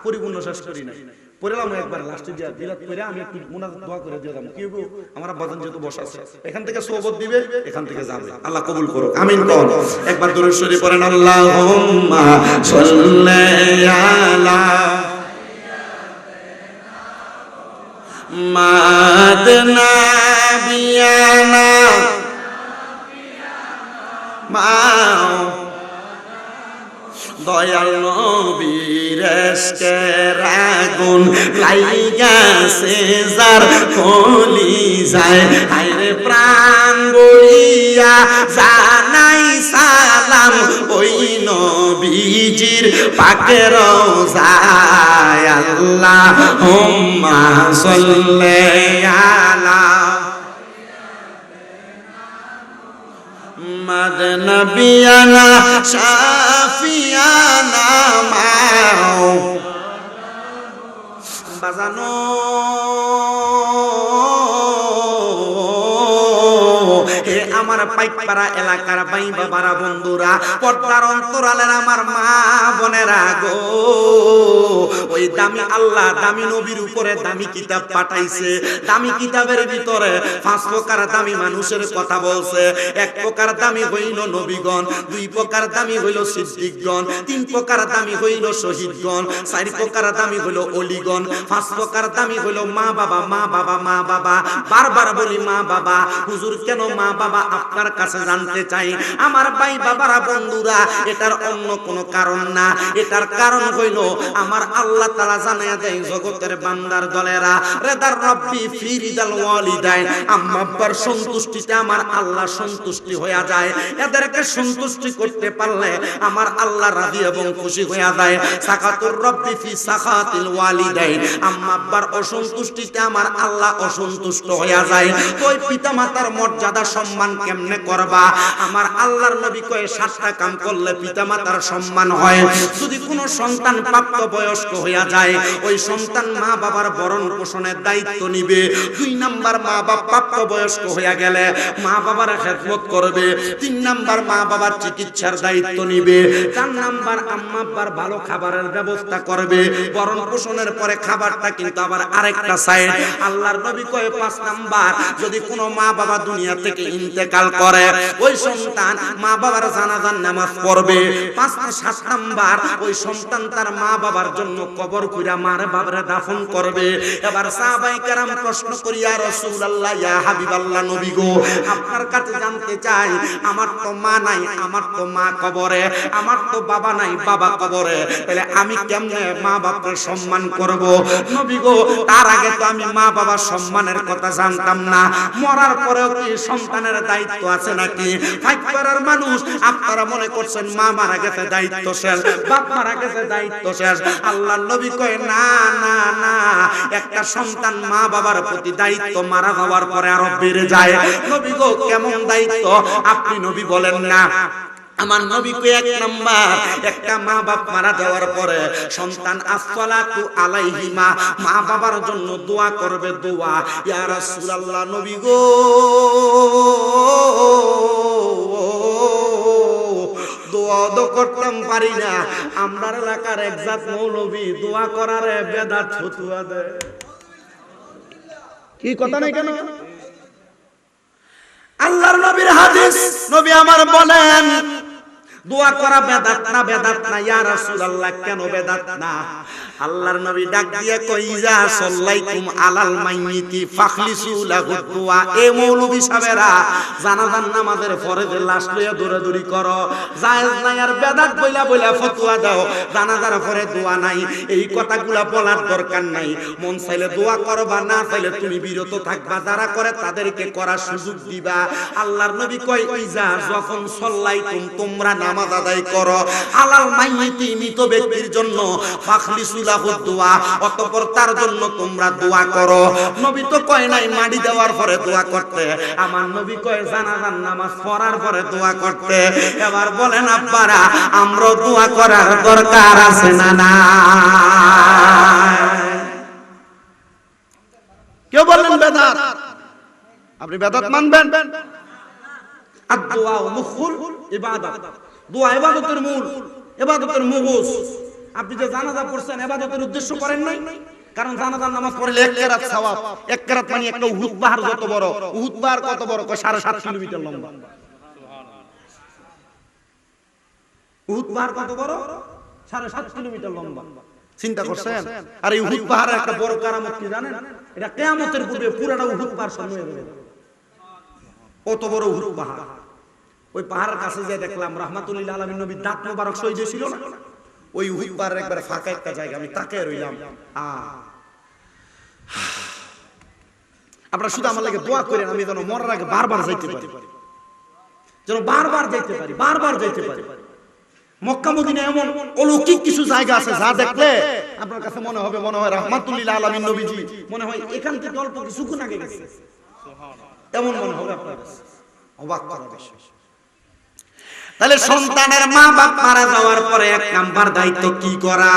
পরিপূর্ণ শেষ করি না, পড়লাম একবার লাস্টে দিয়া বিলাত করে আমি একটু মুনাজাত দোয়া করে দিলাম। কি হইব? আমার বাজান যেহেতু বসা আছে, এখান থেকে সোহবত দিবে, এখান থেকে যাবে। আল্লাহ কবুল করুক, আমিন কোন। একবার দরুদ শরীফ পড়েন, আল্লাহুম্মা সাল্লি আলা মাদনা বিয়ানা মাও দয়াল নবীর এশকের আগুন লাইগাছে যার কলিজায়, হায়রে প্রাণ বলিয়া জানাই সালাম ওই নবীজির পাকে রওজায়। আল্লাহুম্মা সাল্লি আলা মাদনা বিয়ানা শাফিয়ানা মাও বাজানো হে আমার পাইকপাড়া এলাকার ভাই বাবারা, বন্ধুরা, পর্দার অন্তরালের আমার মা বোনেরা গো, ওই দামি আল্লাহ দামি নবীর উপরে দামি কিতাব পাঠাইছে। দামি কিতাবের ভিতরে 5 প্রকার দামি মানুষের কথা বলছে। 1 প্রকার দামি হইল নবীগণ, 2 প্রকার দামি হইল সিদ্দিকগণ, 3 প্রকার দামি হইল শহীদগণ, 4 প্রকার দামি হইল ওলিগণ, 5 প্রকার দামি হইল মা বাবা, মা বাবা, মা বাবা। বারবার বলি মা বাবা, হুজুর কেন মা বাবা? আপনার কাছে জানতে চাই আমার ভাই বাবারা, বন্ধুরা, এটার অন্য কোনো কারণ না। এটার কারণ হইল আমার আল্লাহ তাআলা জানায়া দেয়, জগতের বান্দার দলেরা, রেদার রব্বি ফি রিদাল ওয়ালিদাইন, আম্মা আব্বার সন্তুষ্টিতে আমার আল্লাহ সন্তুষ্টি হয়ে যায়। এদেরকে সন্তুষ্টি করতে পারলে আমার আল্লাহ রাজি এবং খুশি হয়ে যায়। সাকাতুর রব্বি ফি সাখাতিল ওয়ালিদাইন, আম্মা আব্বার অসন্তুষ্টিতে আমার আল্লাহ অসন্তুষ্ট হয়ে যায়। ওই পিতা মাতার মর্যাদা সম্মান কেমনে কেমনে করবা? আমার আল্লাহর নবী কয় 7টা কাম করলে পিতামাতার সম্মান হয়। যদি কোনো সন্তান প্রাপ্ত বয়স্ক হইয়া যায়, ওই সন্তান মা বাবার ভরণ পোষণের দায়িত্ব নিবে। 2 নাম্বার, মা বাবা প্রাপ্ত বয়স্ক হইয়া গেলে মা বাবার খেদমত করবে। 3 নাম্বার, মা বাবার চিকিৎসার দায়িত্ব নিবে। 4 নাম্বার, আম্মা আব্বার ভালো খাবারের ব্যবস্থা করবে। ভরণ পোষণের পরে খাবারটা কিন্তু আবার আরেকটা সাইড। আল্লাহর নবী কয় 5 নাম্বার, যদি কোনো মা বাবা দুনিয়া থেকে ইন্তেকাল করে, ওই সন্তান মা বাবার জানাজার নামাজ পড়বে। 7 নাম্বার, ওই সন্তান তার মা বাবার জন্য কবর খুঁড়া মার বাবারে দাফন করবে। এবার সাহাবায়ে কেরাম প্রশ্ন করি, ইয়া রাসূলুল্লাহ, ইয়া হাবিবাল্লাহ, নবী গো, আপনার কাছে জানতে চাই, আমার তো মা নাই, আমার তো মা কবরে, আমার তো বাবা নাই, বাবা কবরে, তাহলে আমি কেমনে মা বাবার সম্মান করব? নবী গো, তার আগে তো আমি মা বাবার সম্মানের কথা জানতাম না। মরার পরেও কি সন্তানের দায়িত্ব আছে নাকি? ফাইকপাড়ার মানুষ আপনারা মনে করছেন মা মারা গেছে দায়িত্ব শেষ, বাপ মারা গেছে দায়িত্ব শেষ। আল্লাহর নবী কয় না না না, একটা সন্তান মা বাবার প্রতি দায়িত্ব মারা যাওয়ার পরে আরো বেড়ে যায়। নবী গো, কেমন দায়িত্ব আপনি নবী বলেন না? আমার নবী কয় 1 নাম্বার, একটা মা বাপ মারা যাওয়ার পরে সন্তান আসসালাতু আলাইহিমা, মা বাবার জন্য দোয়া করবে। দোয়া, ইয়া রাসূলুল্লাহ, নবী গো, দোয়া তো করতাম পারি না। আমরার এলাকার একজাত মৌলবী দোয়া করার বেদাত ফতোয়া দেয়। কি কথা নাই কেন? আল্লাহর নবীর হাদিস, নবী আমার বলেন দোয়া করা বেদাত না, বেদাত না। ইয়া রাসূলুল্লাহ, কেন বেদাত না? আল্লাহর নবী ডাক দিয়ে কই, ইজা সাল্লাইতুম আলাল মাইয়িতি ফাখলিসু লাহু দুআ। এ মৌলবী সাহেবেরা, জানাজার নামাজের পরে যে লাশ লইয়া দৌড়াদৌড়ি করো, জায়েজ নাই আর বেদাত বইলা বইলা ফতোয়া দাও, জানাজার পরে দোয়া নাই, এই কথাগুলা বলার দরকার নাই। মন চাইলে দোয়া করবা, না চাইলে তুমি বিরত থাকবা। যারা করে তাদেরকে করার সুযোগ দিবা। আল্লাহর নবী কয়, ইজা, যখন সাল্লাইতুম, তোমরা নামাজ আদায় করো, আলাল মাইয়িতি, মৃত ব্যক্তির জন্য, ফাখলিসু লাহু দুআ, অতঃপর তার জন্য তোমরা দোয়া করো। নবী তো কয় নাই মাটি দেওয়ার পরে দোয়া করতে, আমার নবী কয় জানাজার নামাজ পড়ার পরে দোয়া করতে। এবার বলেন আব্বারা, আমরা দোয়া করার দরকার আছে না না? কেউ বলেন বেদাত? আপনি বেদাত মানবেন? আদ-দুআ মুখুল ইবাদত, দোয়া ইবাদতের মূল, ইবাদতের মগজ। আপনি যে জানাজা পড়ছেন ইবাদতের উদ্দেশ্য করেন নাই, কারণ জানাজার নামাজ পড়লে 1 কিরাত সওয়াব। 1 কিরাত মানে একটা উহুদ পাহাড় যত বড়। উহুদ পাহাড় কত বড়? 7.5 কিলোমিটার লম্বা। উহুদ পাহাড় কত বড়? 7.5 কিলোমিটার লম্বা। চিন্তা করছেন? আর এই উহুদ পাহাড়ের একটা বড় কারামত কি জানেন? এটা কিয়ামতের পূর্বে পুরোটা উহুদ পাহাড় শূন্য হয়ে যাবে। কত বড় উহুদ পাহাড়! ওই পাহাড়ের কাছে যে দেখলাম রাহমাতুল লিল আলামিন নবী দাঁত মোবারক শহীদ ছিল না, ওই উহুদ পাহাড়ের একবারে ফাঁকা একটা জায়গা, আমি তাকিয়ে রইলাম। আপনারা শুধু আমার লাগে দোয়া করেন, আমি যেন মরার আগে বারবার যাইতে পারি, যেন বারবার যাইতে পারি, বারবার যাইতে পারি। মক্কা মদিনা এমন অলৌকিক কিছু জায়গা আছে যা দেখলে আপনার কাছে মনে হবে, মনে হয় রাহমাতুল লিল আলামিন নবীজি মনে হয় এখান থেকে অল্প কিছুক্ষণ আগে গেছে, এমন মনে হবে আপনার কাছে। অবাক করার বিষয়। তাহলে সন্তানের মা বাপ মারা যাওয়ার পরে 1 নাম্বার দায়িত্ব কি করা?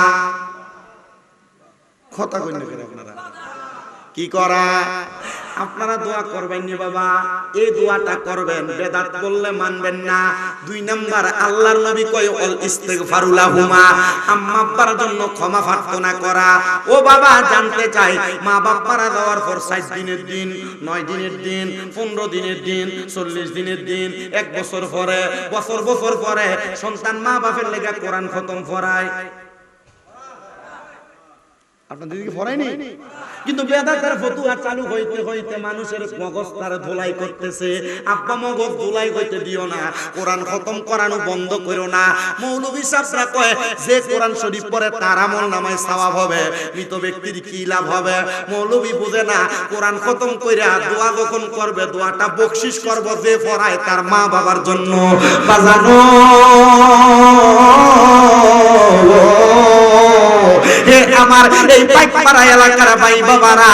কথা কইন না আপনারা, কি করা? আপনারা দোয়া করবেন না বাবা, এই দোয়াটা করবেন, বেদাত বললে মানবেন না। 2 নাম্বার, আল্লাহর নবী কয় অল ইস্তিগফারু লাহুমা, আম্মা আব্বার জন্য ক্ষমা প্রার্থনা করা। ও বাবা, জানতে চাই মা বাপ মারা যাওয়ার পর 7 দিনের দিন, 9 দিনের দিন, 15 দিনের দিন, 40 দিনের দিন, 1 বছর পরে, বছর পরে সন্তান মা বাপের লেগে কোরআন খতম পড়ায়। আপনাদের দিকে পড়ায়নি? কিন্তু বেদাতের ফতোয়া চালু হইতে হইতে মানুষের মগজ তার ধোলাই করতেছে। আব্বা মগজ ধোলাই হইতে দিও না, কোরআন খতম করানো বন্ধ করো না। মৌলভী সাহেবরা কয় যে কোরআন শরীফ পড়ে তার আমল নামায় সওয়াব হবে, মৃত ব্যক্তির কি লাভ হবে? মৌলভী বুঝে না, কোরআন খতম কইরা দোয়া যখন করবে, দোয়াটা বকশিশ করব যে পড়ায় তার মা বাবার জন্য। বাজানো হে আমার এই পাড়া এলাকার ভাই বাবারা,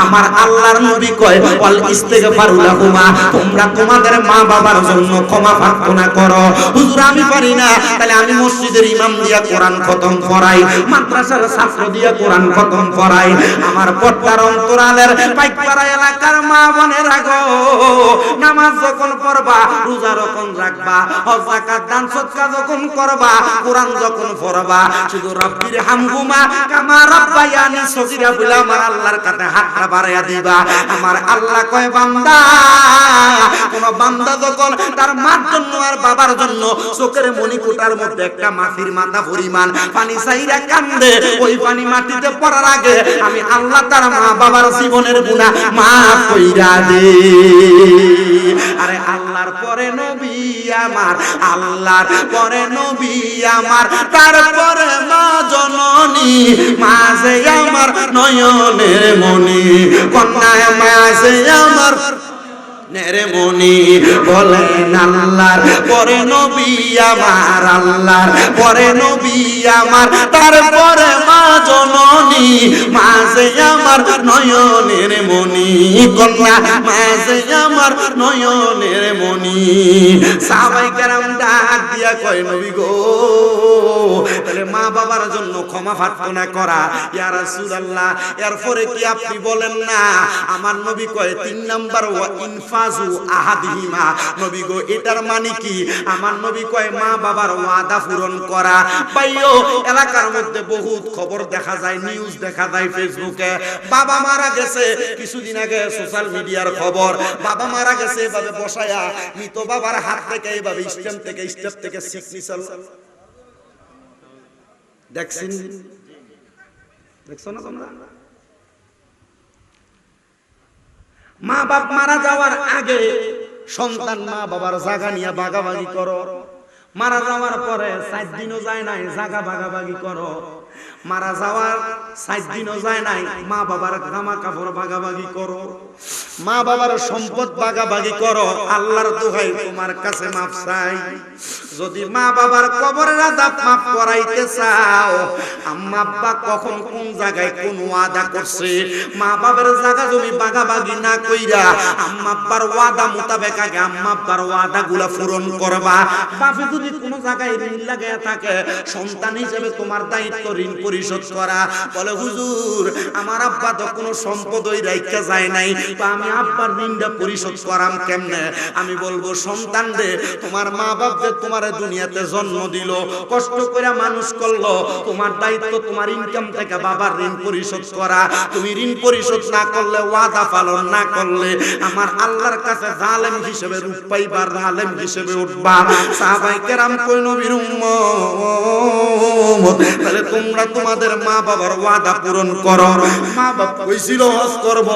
আমার আল্লাহর নবী কয় ওয়াল ইস্তিগফারু লাহুমা, তোমরা তোমাদের মা বাবার জন্য ক্ষমা প্রার্থনা করো। হুজুর আমি পারি না, তাহলে আমি মসজিদের ইমাম দিয়া কোরআন খতম করাই, মাদ্রাসার ছাত্র দিয়া কোরআন খতম করাই। আমার পট্টার অন্তরালের পাইকপাড়া এলাকার মা বোনেরা গো, নামাজ যখন পড়বা, রোজা যখন রাখবা, হজ যাকাত দান সদকা যখন করবা, কোরআন যখন পড়বা, শুধু রব্বির হামহুমা কামা রাব্বায়ানি সগীরা বলে আমার আল্লাহর কাছে হাতটা বাড়াইয়া দিবা। আমার আল্লাহ কয় বান্দা, কোন বান্দা যখন তার মার জন্য আর বাবার জন্য চোখের মণিকোটার মধ্যে একটা মাছির মাথা পরিমাণ পানি চাইরা কান্দে, ওই পানি মাটিতে পড়ার আগে আমি আল্লাহ তার মা বাবার জীবনের গুনাহ মাফ কইরা দে। আরে আল্লাহর পরে নবী আমার, আল্লাহর পরে নবী আমার, তারপরে মা জননী, মাঝে আমার নয়নের মনি, কন্যায় মাঝে আমার নেরে মনি। বলেন আল্লাহর পরে নবী আমার, আল্লাহর পরে নবী আমার, তারপরে মা জননী, মাঝে আমার নয়নের মনি, কন্যা মাঝে আমার নয়নের মনি। সাহাবায়ে কেরাম ডাক দিয়া কয় নবী গো, তাহলে মা বাবার জন্য ক্ষমা প্রার্থনা করা ইয়া রাসূলুল্লাহ, এরপরে কি আপনি বলেন না? আমার নবী কয় 3 নাম্বার ওয়া ইনফাজু আহাদিহিমা। নবী গো এটার মানে কি? আমার নবী কয় মা বাবার ওয়াদা পূরণ করা। ভাইও এলাকার মধ্যে বহুত খবর দেখা যায়, নিউজ দেখা যায় ফেসবুকে, বাবা মারা গেছে, কিছুদিন আগে সোশ্যাল মিডিয়ার খবর, বাবা মারা গেছে এভাবে বসায়া, মৃত বাবার হাত থেকে এইভাবে স্টেপ থেকে সিগনেচার দেখছেন, দেখছো না তোমরা? মা বাপ মারা যাওয়ার আগে সন্তান মা বাবার জায়গা নিয়ে ভাগাভাগি করো, মারা যাওয়ার পরে 7 দিনও যায় নাই জায়গা ভাগাভাগি করো, মারা যাওয়ার 7 দিনও যায় নাই মা বাবার জামা কাপড় ভাগাভাগি করো, মা বাবার সম্পদ ভাগাভাগি করো। আল্লাহর দোহাই তোমার কাছে মাফ চাই, যদি মা বাবার কবরের আযাব মাফ করাইতে চাও, আম্মা আব্বা কখন কোন জায়গায় কোন ওয়াদা করছে, মা বাবার জায়গা জমি ভাগাভাগি না কইরা আম্মা আব্বার ওয়াদা মোতাবেক আগে আম্মা আব্বার ওয়াদাগুলা পূরণ করবা। বাপে যদি কোন জায়গায় ঋণ লাগায়া থাকে, সন্তান হিসেবে তোমার দায়িত্ব ঋণ পরিশোধ করা। বলে হুজুর আমার আব্বা তো কোনো সম্পদই রাইখা যায় নাই, তো আমি আব্বার ঋণটা পরিশোধ করাম কেমনে? আমি বলবো সন্তান রে, তোমার মা বাপ যে তোমার দুনিয়াতে জন্ম দিল, কষ্ট করে মানুষ করলো, তোমার দায়িত্ব তোমার ইনকাম থেকে বাবার ঋণ পরিশোধ করা। তুমি ঋণ পরিশোধ না করলে, ওয়াদা পালন না করলে, আমার আল্লাহর কাছে জালেম হিসেবে রূপ পাইবা, জালেম হিসেবে উঠবা। সাহাবায়ে কেরাম কই নবীর উম্মত, তাহলে তোমরা তোমাদের মা বাবার ওয়াদা পূরণ করো। মা বাপ কইছিল হজ করব,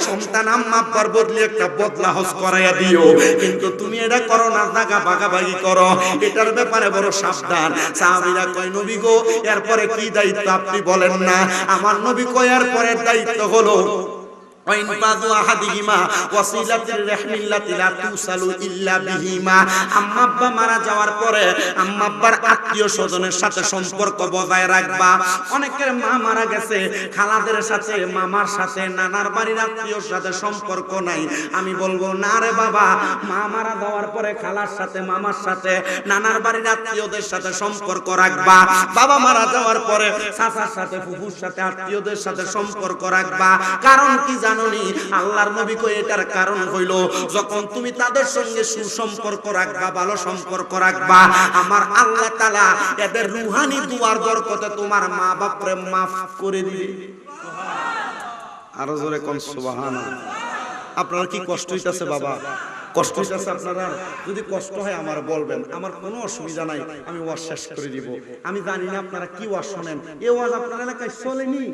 সন্তান আম্মা আব্বার বদলে একটা বদলা হজ করাইয়া দিও, কিন্তু তুমি এটা করো না, জায়গা ভাগাভাগি করো, এটার ব্যাপারে বড় সাবধান। সাহাবীরা কয় নবী গো এরপরে কি দায়িত্ব আপনি বলেন না? আমার নবী কয় এরপরে দায়িত্ব হলো ওয়াইনফাযু আহাদিহিমা ওয়াসিলাতির রাহমিল্লাতি লা তুসালু ইল্লা বিহিমা। আম্মা আব্বা মারা যাওয়ার পরে আম্মা আব্বার আত্মীয় স্বজনের সাথে সম্পর্ক বজায় রাখবা। অনেকের মা মারা গেছে, খালাদের সাথে, মামার সাথে, নানার বাড়ির আত্মীয়র সাথে সম্পর্ক নাই। আমি বলবো না রে বাবা, মা মারা যাওয়ার পরে খালার সাথে, মামার সাথে, নানার বাড়ির আত্মীয়দের সাথে সম্পর্ক রাখবা। বাবা মারা যাওয়ার পরে চাচার সাথে, ফুফুর সাথে, আত্মীয়দের সাথে সম্পর্ক রাখবা। কারণ কি জানোনি? আল্লাহর নবী কই এটার কারণ হইল, যখন তুমি তাদের সঙ্গে সুসম্পর্ক রাখবা, ভালো সম্পর্ক রাখবা, আমার আল্লাহ তাআলা এদের রূহানি দুয়ার বরকতে তোমার মা বাপরে মাফ করে দিবে। আরো জোরে কোন সুবহানাল্লাহ। আপনার কি কষ্ট হইতাছে বাবা? কষ্ট হইতাছে আপনারা? যদি কষ্ট হয় আমার বলবেন, আমার কোনো অসুবিধা নাই, আমি ওয়াজ শেষ করে দিব। আমি জানি না আপনারা কি ওয়াজ শোনেন, এই ওয়াজ আপনার এলাকায় চলেনি,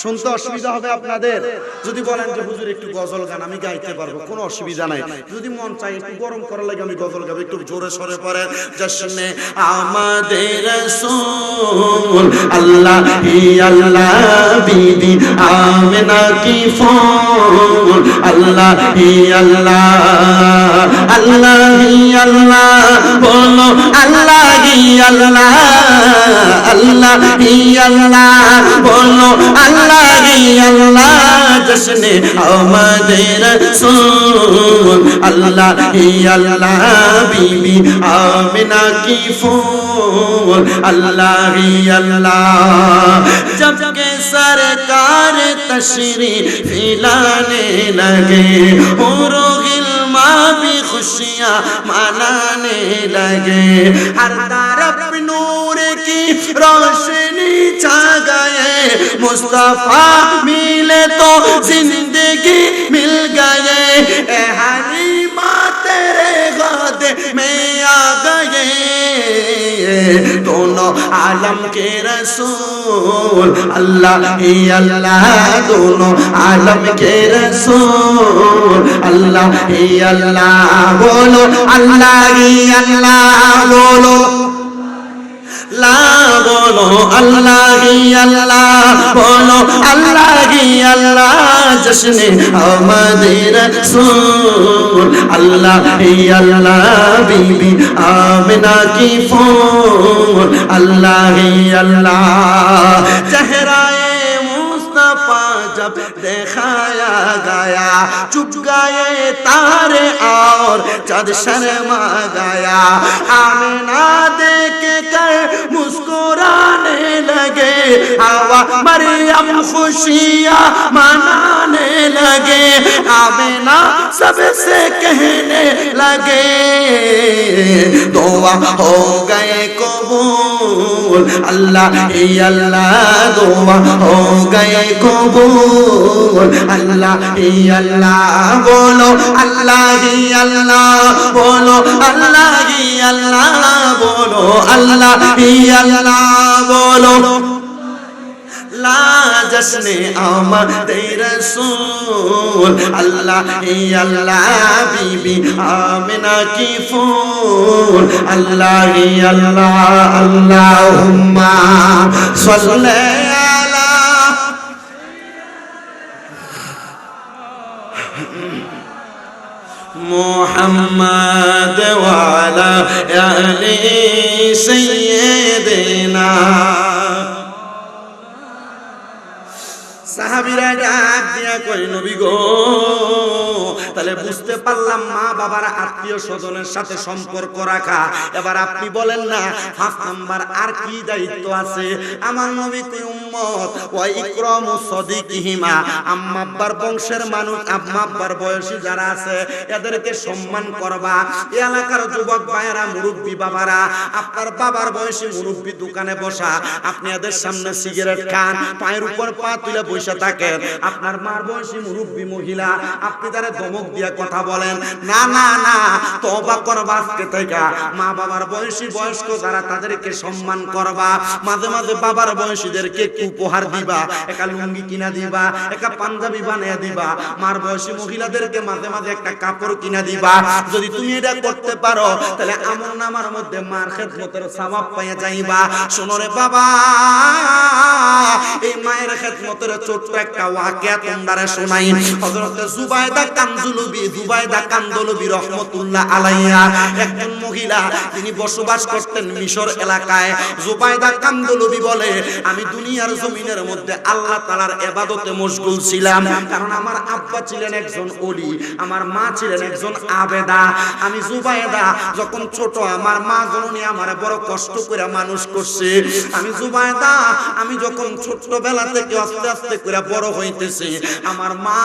শুনতে অসুবিধা হবে আপনাদের। যদি বলেন যে হুজুর একটু গজল গান, আমি গাইতে পারবো, কোনো অসুবিধা নাই। যদি মন চাই একটু গরম করার লাগে আমি গজল গাবো, একটু জোরে সরে পড়ে জশ্নে আমাদের রাসূল আল্লাহ হি আল্লাহ বিবি আমিনা কি ফুল আল্লাহ হি আল্লাহ, আল্লাহ হি আল্লাহ বলো, আল্লাহ হি আল্লাহ আল্লাহ আল্লাহ বলো আল্লাহ আল্লাহ জশ্নে আমাদের রাসূল আল্লাহ আল্লাহ বিবি আমিনা की फूल अल्लाह अल्लाह जब के सरकार तशरीफ लाने लगे हुरो गिल्मा भी खुशियां मनाने लगे हर तरफ नूर की रोशनी छा गए मुस्तफा मिले तो जिंदगी मिल गए ए हलीमा तेरे गोद में आ गए दोनों आलम के रसूल अल्लाह अल्लाह दोनों आलम के रसूल अल्लाह अल्लाह बोलो अल्लाह अल्लाह बोलो ला बोलो अल्लाह अल्लाह बोलो अल्लाह अल्लाह जश्न आमद रसूल अल्लाह अल्लाह बीबी आमिना की फूल अल्लाह अल्लाह चेहराए मुस्तफा जब दिखाया गया चुप गए तारे और चाँद शर्मा गया आमिना देख कर मुस्कुराने लगे हवा मरियम खुशियाँ मनाने लगे आमिना सबसे कहने लगे दुआ हो गए कबूल अल्लाह अल्लाह दुआ हो गए कबूल अल्लाह अल्लाह बोलो अल्लाह अल्लाह बोलो अल्लाह अल्लाह बोलो अल्लाह अल्लाह बोलो ला जश्ने आमद रसूल अल्लाह अल्लाह बीबी आमिना की फूल अल्लाह अल्लाह अल्लाहुम्मा सल्ले अला मुहम्मद वाला आले सय्यदना সাহাবীরা ডাক দিয়া কই নবী গো তাহলে বুঝতে পারলাম মা বাবার আত্মীয় স্বজনের সাথে সম্পর্ক রাখা এবার আপনি বলেন না 5 নাম্বার আর কি দায়িত্ব আছে আমার নবী কই উম্মত ওয়া ইকরামু সাদিকিহিমা আম্মা আব্বার বংশের মানুষ আম্মা আব্বার বয়সী যারা আছে এদেরকে সম্মান করবা এলাকার যুবক ভাইরা মুরব্বি বাবারা আপনার বাবার বয়সী মুরব্বি দোকানে বসা আপনি এদের সামনে সিগারেট খান পায়ের উপর পা তুলে বসে থাকেন আপনার মার বয়সী মুরব্বি মহিলা আপনি তারে ধমক দিয়া কথা বলেন না না না তওবা করবা আজকে থেকে মা বাবার বয়সী বয়স্ক যারা তাদেরকে সম্মান করবা মাঝে মাঝে বাবার বয়সীদেরকে উপহার দিবা একটা লুঙ্গি কিনা দিবা একটা পাঞ্জাবি বানিয়ে দিবা মার বয়সী মহিলাদেরকে মাঝে মাঝে একটা কাপড় কিনা দিবা যদি তুমি এটা করতে পারো তাহলে আমলনামার মধ্যে মার খেদমতের সওয়াব পেয়ে যাইবা শোনো রে বাবা এই মায়ের খেদমতের ছোট্ট একটা ওয়াকিয়া তোমরা শোনাই হযরত জুবাইদা কান্দলবি রাহমাতুল্লাহ আলাইহা একজন মহিলা তিনি বসবাস করতেন মিশর এলাকায় জুবাইদা কান্দলবি বলে আমি দুনিয়ার জমিনের মধ্যে আল্লাহ তাআলার ইবাদতে মশগুল ছিলাম কারণ আমার আব্বা ছিলেন একজন ওলি আমার মা ছিলেন একজন আবেদা আমি জুবাইদা যখন ছোট আমার মা জননী আমারে বড় কষ্ট করে মানুষ করছে আমি জুবাইদা আমি যখন ছোটবেলা থেকে আস্তে আস্তে করে বড় হইতেছি আমার মা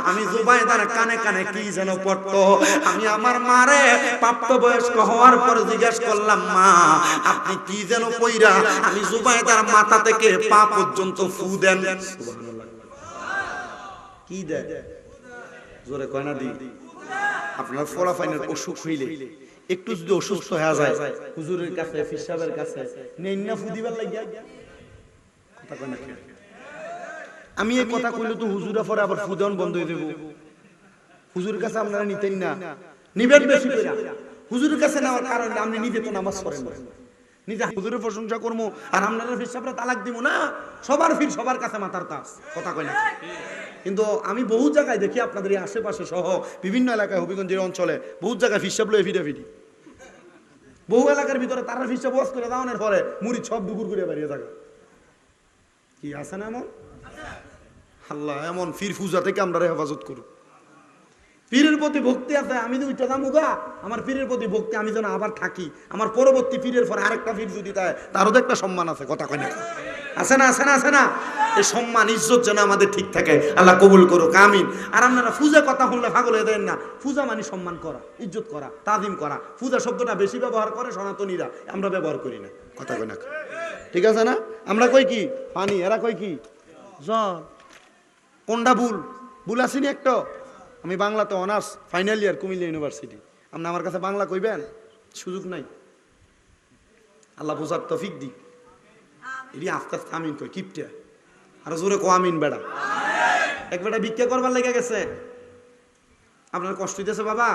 আমি জুবাইদার কানে কানে কি যেন পড়তো আমি আমার মারে প্রাপ্তবয়স্ক হওয়ার পর জিজ্ঞাসা করলাম মা আপনি কি যেন কইরা আমি জুবাইদার মাথা থেকে পা পর্যন্ত ফু দেন সুবহানাল্লাহ কি দেন জোরে কয় না দি আপনার ফলাফাইনের অসুখ হইলে একটু যদি অসুস্থ হয়ে যায় হুজুরের কাছে ফিসাবের কাছে নেই না ফু দিবার লাগিয়া কথা কয় না আমি এই কথা কইলে তো হুজুরা পরে আবার ফুদন বন্ধ হয়ে দেব হুজুরের কাছে আপনারা নিতেন না নিবেন বেশি করে হুজুরের কাছে নেওয়ার কারণে আপনি নিজে তো নামাজ পড়েন না নিজে হুজুরের প্রশংসা করব আর আপনারা ফিসাবরা তালাক দিব না সবার ফির সবার কাছে মাথার তাস কথা কয় না কিন্তু আমি বহু জায়গায় দেখি আপনাদের এই আশেপাশে সহ বিভিন্ন এলাকায় হবিগঞ্জের অঞ্চলে বহু জায়গায় ফিসাব লয়ে ফিরে বহু এলাকার ভিতরে তারা ফিসে বস করে দাওয়ানোর পরে মুড়ি সব দুপুর করে বেরিয়ে থাকে। কি আছে না এমন? আল্লাহ এমন ফির পূজা থেকে আমরা হেফাজত করুক। পীরের প্রতি ভক্তি আছে, আমি তো উঠে যামুগা, আমার পীরের প্রতি ভক্তি, আমি যেন আবার থাকি, আমার পরবর্তী পীরের পরে আরেকটা পীর যদি দেয় তারও তো একটা সম্মান আছে, কথা কয় না? আছে না, আছে না, আছে না? এই সম্মান ইজ্জত যেন আমাদের ঠিক থাকে, আল্লাহ কবুল করুক, আমিন। আর আপনারা পূজা কথা শুনলে পাগল হয়ে দেন না। পূজা মানে সম্মান করা, ইজ্জত করা, তাজিম করা। পূজা শব্দটা বেশি ব্যবহার করে সনাতনীরা, আমরা ব্যবহার করি না, কথা কয় না? ঠিক আছে না? আমরা কই কি পানি, এরা কই কি জল। কোনটা ভুল? ভুল আসেনি একটা? আমি বাংলাতে honours final year, Comilla university. আপনি আমার কাছে বাংলা কইবেন? সুযোগ নাই। আল্লাহ বোঝার তৌফিক দিক। এটি আস্তে আস্তে আমিন কই, কিপটা আর জোরে কো আমিন। বেড়া এক বেটা ভিক্ষা করবার লেগে গেছে। আপনার কষ্ট হইতেছে বাবা?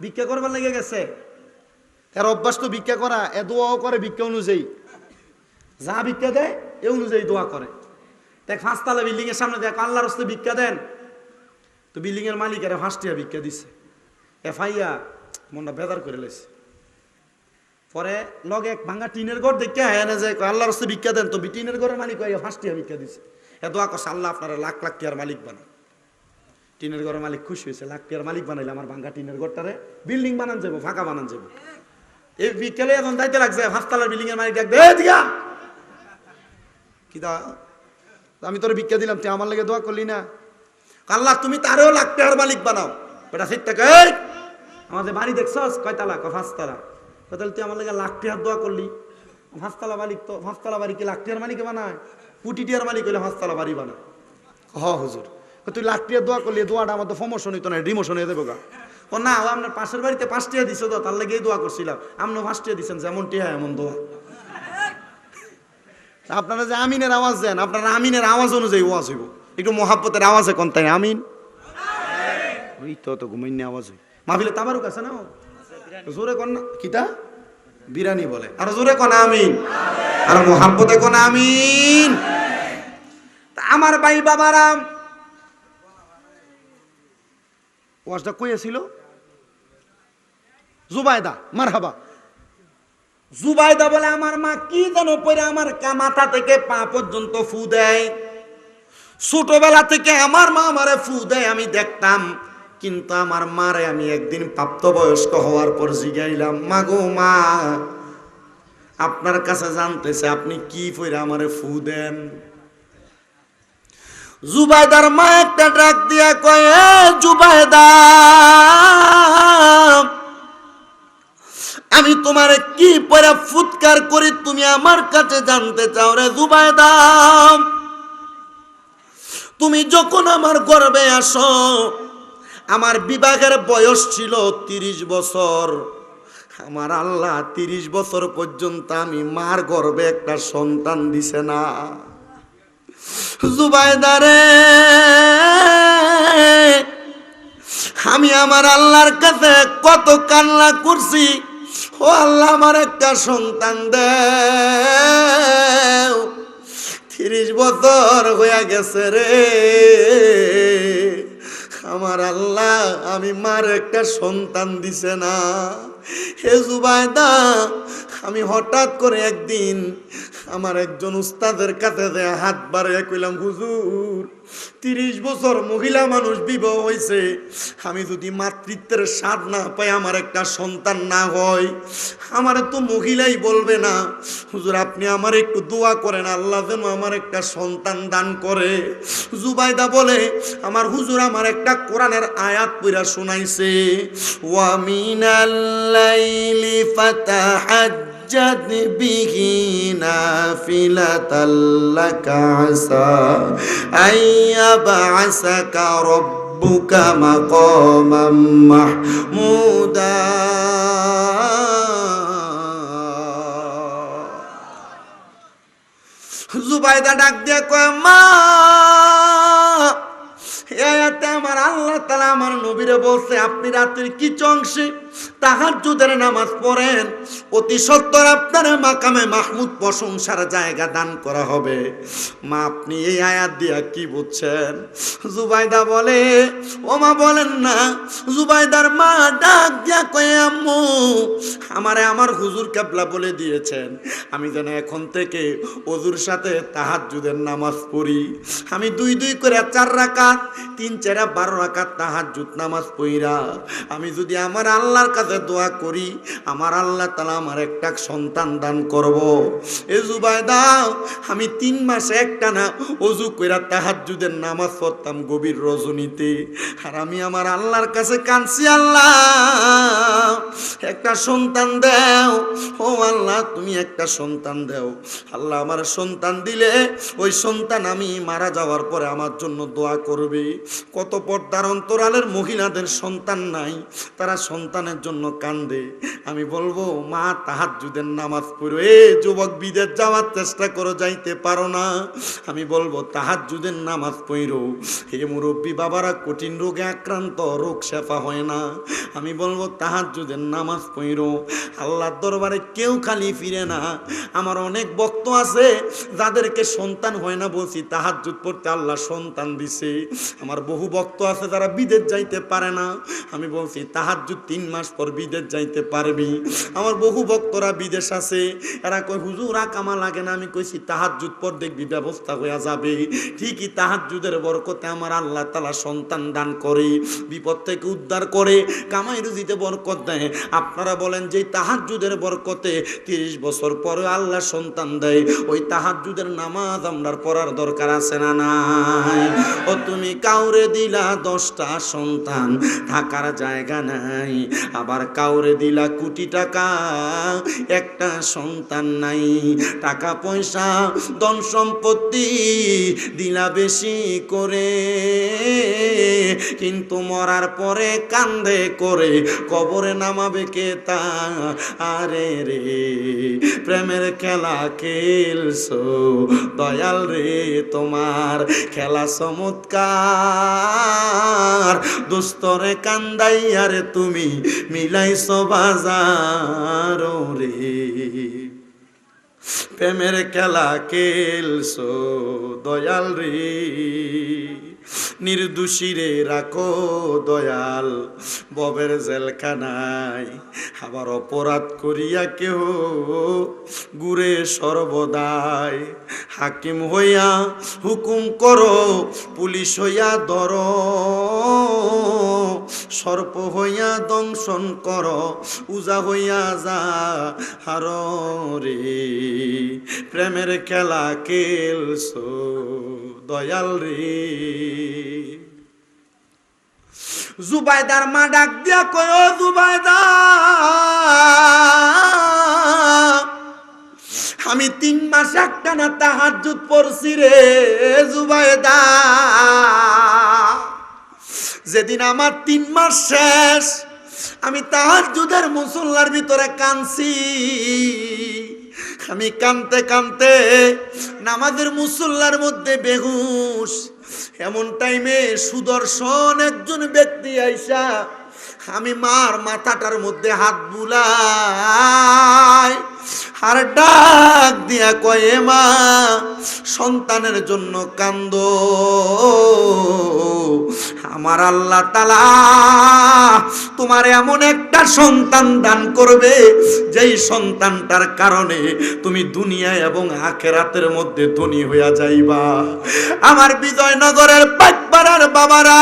ভিক্ষা করবার লেগে গেছে। তার অভ্যাস তো ভিক্ষা করা, এ দোয়াও করে ভিক্ষা অনুযায়ী, যা ভিক্ষা দেয় এ অনুযায়ী দোয়া করে। দেখ 5 তলা বিল্ডিং এর সামনে দেখ, আল্লাহর রাস্তায় ভিক্ষা দেন, তো বিল্ডিং এর মালিকেরা 5 টাকা ভিক্ষা দিচ্ছে। এফআইয়া মনটা বেদার করে লেছে। পরে লগে এক ভাঙা টিনের ঘর দেখে এনে যে আল্লাহর রাস্তায় ভিক্ষা দেন, তো টিনের ঘরের মালিক 5 টাকা ভিক্ষা দিচ্ছে। এ দোয়া করছে, আল্লাহ আপনারা লাখ লাখ টাকার মালিক বানান। টিনের ঘরের মালিক খুশি হয়েছে, লাখ টাকার মালিক বানাইলে আমার ভাঙা টিনের ঘরটারে বিল্ডিং বানান যাবো, ফাঁকা বানান যাবো। এই বিকেলে এখন যাইতে লাগছে, 5 তলার বিল্ডিং এর মালিক ডাক দিয়া কি দা, আমি তোর ভিক্ষা দিলাম, তুই আমার লেগে দোয়া করলি না? আল্লাহ তুমি তারেও লাখ টাকার মালিক বানাও। বেটা সিট টাকা আমাদের বাড়ি দেখছস কয়তালা? 5 তলা। তাহলে তুই আমার লেগে লাখ টাকার দোয়া করলি। 5 তলা মালিক, তো 5 তলা বাড়ি কি লাখ টাকার মালিকে বানায়? কোটি টাকার মালিক হইলে 5 তলা বাড়ি বানায়। হুজুর তুই লাখ টাকার দোয়া করলি, দোয়াটা আমার তো প্রমোশন হইতো না, ডিমোশন হয়ে যাবো গা। ও না, ও আপনার পাশের বাড়িতে 5 টাকা দিছো তো, তার লেগেই দোয়া করছিলাম। আপনিও 5 টাকা দিচ্ছেন, যেমন টিহা এমন দোয়া। আপনারা যে আমিনের আওয়াজ দেন, আপনারা আমিনের আওয়াজ অনুযায়ী ওয়াজ হইব। একটু মহাব্বতের আওয়াজে কোন তাই আমিন। ওই তো ঘুমাইনি আওয়াজ হই। মাহফিলে তাবারুক আছে না? জোরে কোন না, কিটা বিরানি বলে, আর জোরে কোন আমিন, আর মহাব্বতে কোন আমিন। আমার ভাই বাবারা, ওয়াজটা কইছিল জুবাইদা, মারহাবা। জুবাইদা বলে আমার মা কি যেন পরে আমার মাথা থেকে পা পর্যন্ত ফু দেয়। ছোটবেলা থেকে আমার মা আমারে ফু দেয়, আমি দেখতাম। কিন্তু আমার মারে আমি একদিন প্রাপ্তবয়স্ক হওয়ার পর জিগাইলাম, মা গো মা, আপনার কাছে জানতেছে আপনি কি পরে আমারে ফু দেন? জুবাইদার মা একটা ডাক দিয়া কয়, জুবাইদা, আমি তোমার কি পরে ফুৎকার করি তুমি আমার কাছে জানতে চাও রে জুবাইদা? তুমি যখন আমার গর্ভে আসো, আমার বিবাহের বয়স ছিল 30 বছর। আমার আল্লাহ 30 বছর পর্যন্ত আমি মার গর্ভে একটা সন্তান দিছে না। জুবাইদা রে, আমি আমার আল্লাহর কাছে কত কান্না করছি, ও আল্লাহ আমার একটা সন্তান দেও। 30 বছর হয়ে গেছে রে আমার আল্লাহ, আমি মার একটা সন্তান দিছে না। হে জুবাইদা, আমি হঠাৎ করে একদিন আমার একজন উস্তাদের কাছে হাত বাড়িয়ে কইলাম, হুজুর 30 বছর মহিলা মানুষ বিবাহ হয়েছে, আমি যদি মাতৃত্বের স্বাদ না পাই, আমার একটা সন্তান না হয়, আমার তো মহিলাই বলবে না। হুজুর আপনি আমার একটু দোয়া করেন, আল্লাহ যেন আমার একটা সন্তান দান করে। জুবাইদা বলে, আমার হুজুর আমার একটা কোরআনের আয়াত পড়া শোনাইছে, ওয়া মিনাল লাইলি ফাতাহাজ্জাদ বিহি নাফিলাতাল লাকা আসা আইয়াবআসাকা রাব্বুকা মাকামাম মাহমুদা। জুবাইদা ডাক দিয়ে কয়, মা, এতে আমার আল্লাহ তাআলা আমার নবীরে বলছে আপনি রাত্রির কিছু অংশে তাহাজ্জুদের নামাজ পড়েন। অতি সত্বর আপনার মাকামে মাহমুদ প্রশংসার জায়গা দান করা হবে। মা আপনি এই আয়াত দিয়া কি বুঝছেন? জুবাইদা বলে, ও মা বলেন না। জুবাইদার মা ডাক দিয়া কয়ে, আম্মু আমারে আমার হুজুর কেবলা বলে দিয়েছেন আমি যেন এখন থেকে ওযুর সাথে তাহাজ্জুদের নামাজ পড়ি। আমি 2 করে 4 রাকাত, 3 4 12 রাকাত তাহাজ্জুদ নামাজ পড়া আমি যদি আমার আল্লাহর কাছে দোয়া করি, আমার আল্লাহ তাআলা আমার একটা সন্তান দান করব। এ জুবাইদা, আমি 3 মাস একটানা ওযু কইরা তাহাজ্জুদের নামাজ পড়তাম গভীর রজনীতে, আর আমি আমার আল্লাহর কাছে কাঁদছি, আল্লাহ একটা সন্তান দাও, ও আল্লাহ তুমি একটা সন্তান দাও। আল্লাহ আমার সন্তান দিলে ওই সন্তান আমি মারা যাওয়ার পরে আমার জন্য দোয়া করবে। কত পর্দার অন্তরালের মহিলাদের সন্তান নাই, তারা সন্তানের জন্য কান্দে। আমি বলবো মা তাহাজ্জুদের নামাজ পড়ো। এ যুবক বিদেশ যাওয়ার চেষ্টা করো, যাইতে পারো না, আমি বলবো তাহাজ্জুদের নামাজ পড়ো। হে মুরব্বী বাবারা, কঠিন রোগে আক্রান্ত, রোগ শেফা হয় না, আমি বলবো তাহাজ্জুদের নামাজ পড়ো। আল্লাহর দরবারে কেউ খালি ফিরে না। আমার অনেক ভক্ত আছে যাদেরকে সন্তান হয় না, বলছি তাহাজ্জুদ পড়তে আল্লাহ সন্তান দিছে। আমার বহু ভক্ত আছে যারা বিদেশ যাইতে পারে না, আমি বলছি তাহাজ্জুদ 3 মাস পর বিদেশ যাইতে পারবি। আমার বহু ভক্তরা বিদেশ আছে, এরা কয় হুজুর কামা লাগে না, আমি কইছি তাহাজ্জুদ পর দেখবি ব্যবস্থা হয়ে যাবে। ঠিকই তাহাজ্জুদের বরকতে আমার আল্লাহ তাআলা সন্তান দান করে, বিপদ থেকে উদ্ধার করে, কামাই রুজিতে বরকত দেয়। আপনারা বলেন যে তাহাজ্জুদের বরকতে 30 বছর পরে আল্লাহ সন্তান দেয়, ওই তাহাজ্জুদের নামাজ আমরা পড়ার দরকার আছে না নাই? ও তুমি কাউরে দিলা 10টা সন্তান, থাকার জায়গা নাই, আবার কাউরে দিলা কোটি টাকা, একটা সন্তান নাই। টাকা পয়সা ধন সম্পত্তি দিলা বেশি করে, কিন্তু মরার পরে কান্দে করে কবরে নামাবে কে তা? আরে রে প্রেমের খেলা খেলছো দয়াল রে, তোমার খেলা চমৎকার, দোস্তরে কান্দাইয়া রে তুমি মিলাইছো বাজার রে। প্রেমের খেলা খেলছো দয়াল রে, নির্দোষীরে রাখো দয়াল ববের জেলখানায়, আবার অপরাধ করিয়া কেহ ঘুরে সর্বদাই। হাকিম হইয়া হুকুম করো, পুলিশ হইয়া ধরো, সর্প হইয়া দংশন করো, উজা হইয়া যা হার রে। প্রেমের খেলা খেলছো দয়াল রে। জুবাইদার মা ডাক দিয়া কয়, ও জুবাইদা, আমি 3 মাস একটানা তাহাজ্জুদ পড়ছি রে জুবাইদা। যেদিন আমার 3 মাস শেষ, আমি তাহাজ্জুদের মুসল্লার ভিতরে কাঁদছি। আমি কানতে কানতে নামাজের মুসল্লার মধ্যে বেহুশ। এমন টাইমে সুদর্শন একজন ব্যক্তি আইসা আমি মার মাথাটার মধ্যে হাত বুলাই, আর ডাক দিয়া কয়ে, মা সন্তানের জন্য কান্দো, আমার আল্লাহ তাআলা তোমার এমন একটা সন্তান দান করবে যেই সন্তানটার কারণে তুমি দুনিয়া এবং আখিরাতের মধ্যে ধনী হইয়া যাইবা। আমার বিজয়নগরের পাইকপাড়ার বাবারা,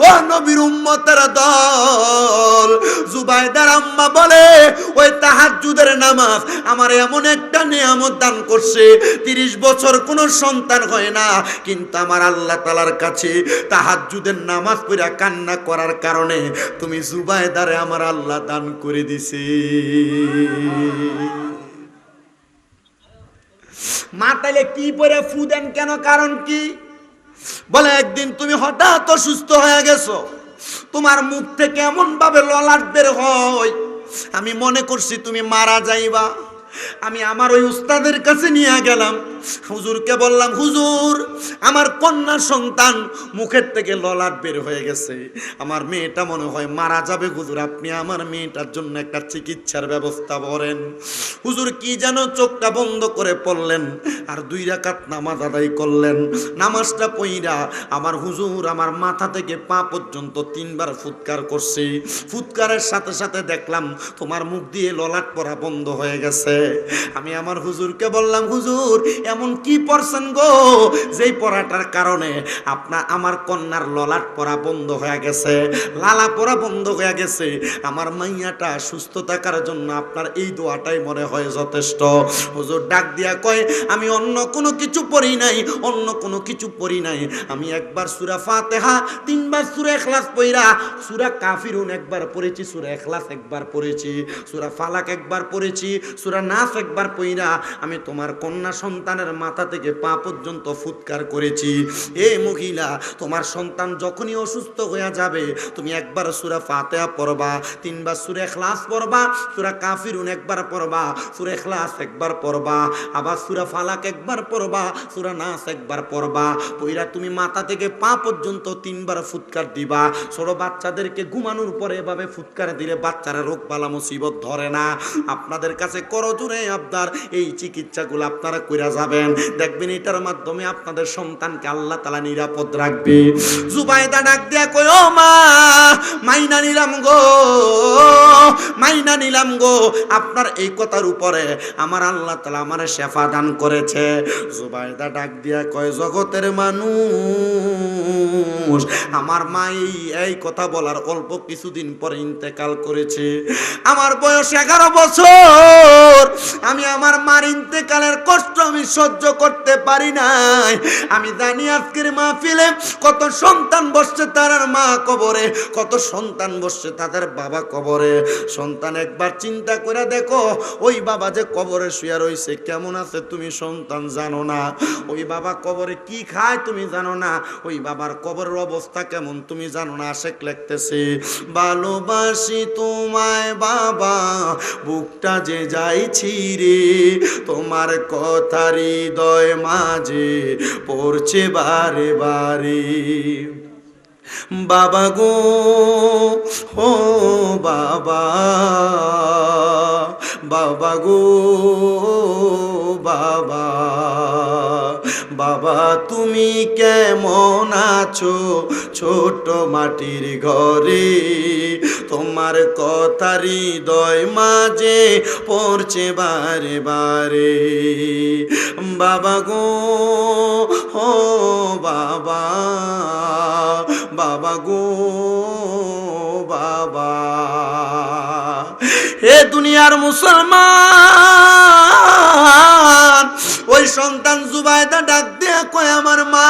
ও নবীর উম্মতের দল, জুবাইদার আম্মা বলে ওই তাহাজ্জুদের নামাজ আমার এমন একটা নিয়ামত দান করছে, 30 বছর কোনো সন্তান হয় না, কিন্তু আমার আল্লাহ তাআলার কাছে তাহাজ্জুদের নামাজ পড়া কান্না করার কারণে তুমি জুবাইদারে আমার আল্লাহ দান করে দিছে। মা তাইলে কি পরে ফু দেন কেন? কারণ কি? বলে একদিন তুমি হঠাৎ অসুস্থ হয়ে গেছো, তোমার মুখ থেকে এমন ভাবে ললাট বের হয়, আমি মনে করছি তুমি মারা যাইবা। আমি আমার ওই উস্তাদের কাছে নিয়ে গেলাম, হুজুরকে বললাম, হুজুর আমার কন্যা সন্তান মুখের থেকে ললাট বের হয়ে গেছে, আমার মেয়েটা মনে হয় মারা যাবে, হুজুর আপনি আমার মেয়েটার জন্য একটা চিকিৎসার ব্যবস্থা করেন। হুজুর কি যেন চোখটা বন্ধ করে পড়লেন আর 2 রাকাত নামাজ আদায় করলেন। নামাজটা পইরা আমার হুজুর আমার মাথা থেকে পা পর্যন্ত 3 বার ফুৎকার করছে। ফুৎকারের সাথে সাথে দেখলাম তোমার মুখ দিয়ে ললাট পড়া বন্ধ হয়ে গেছে। আমি আমার হুজুরকে বললাম, হুজুর এমন কি পড়ছেন গো যেই পড়াটার কারণে আমার কন্যার ললাট পড়া বন্ধ হয়ে গেছে, লালা পড়া বন্ধ হয়ে গেছে, আমার মাইয়াটা সুস্থ থাকার জন্য আপনার এই দোয়াটাই মনে হয় যথেষ্ট। হুজুর ডাক দিয়া কয়, আমি অন্য কোনো কিছু পড়ি নাই, অন্য কোনো কিছু পড়ি নাই, আমি একবার সূরা ফাতিহা 3 বার সূরা ইখলাস পড়া, সূরা কাফিরুন একবার পড়েছি, সূরা ইখলাস একবার পড়েছি, সূরা ফালাক একবার পড়েছি, সূরা নাস একবার পড়া আমি তোমার কন্যা সন্তানের মাথা থেকে পা পর্যন্ত ফুৎকার করেছি। এ মহিলা, তোমার সন্তান যখনই অসুস্থ হয়ে যাবে তুমি একবার সূরা ফাতিহা পড়বা, 3 বার সূরা ইখলাস পড়বা, সূরা কাফিরুন একবার পড়বা, সূরা ইখলাস একবার পড়বা, আবার সূরা ফালাক একবার পড়বা, সূরা নাস একবার পড়বা, পইরা তুমি মাথা থেকে পা পর্যন্ত 3 বার ফুৎকার দিবা। ছোট বাচ্চাদেরকে ঘুমানোর পরে এভাবে ফুৎকার দিলে বাচ্চারা রোগ বালা মুসিবত ধরে না। আপনাদের কাছে করজোরে আবদার, এই চিকিৎসাগুলো আপনারা কইরা যাবেন, দেখবেন এটার মাধ্যমে আপনাদের সন্তানকে আল্লাহ তাআলা নিরাপদ রাখবে। জুবাইদা ডাক দিয়া কই, ও মা, মাইনা নিলাম গো, মাইনা নিলাম গো, আপনার এই কথার উপরে আমার আল্লাহ তাআলা আমারে শেফা দান করেছে। জুবাইদা ডাক দিয়া কয়, জগতের মানুষ, আমার মা এই কথা বলার অল্প কিছুদিন পরে ইন্তেকাল করেছে। আমার বয়স 11 বছর, আমি আমার মার ইন্তেকালের কষ্ট আমি সহ্য করতে পারি নাই। আমি জানি আজকের মাহফিলে কত সন্তান বসছে তার মা কবরে, কত সন্তান বসছে তাদের বাবা কবরে। সন্তান একবার চিন্তা করে দেখো, ওই বাবা যে কবরে শুয়ে রয়েছে কেমন আছে তুমি সন্তান জানো না, ওই বাবা কবরে কি খায় তুমি জানো না, ওই বাবার কবরের অবস্থা কেমন তুমি জানো না। আশেক লিখতেছে, ভালোবাসি তোমায় বাবা, বুকটা যে যাইছি রে, তোমার কথা হৃদয় মাঝে পড়ছে বারে বারে। বাবা গো, ও বাবা, বাবা গো বাবা, বাবা তুমি কেমন আছো ছোট মাটির ঘরে, তোমার কথা হৃদয় মাঝে পড়ছে বারে বারে। বাবা গো, ও বাবা, বাবা গো বাবা। হে দুনিয়ার মুসলমান, ওই সন্তান জুবাইদা ডাক দেয়া কয়, আমার মা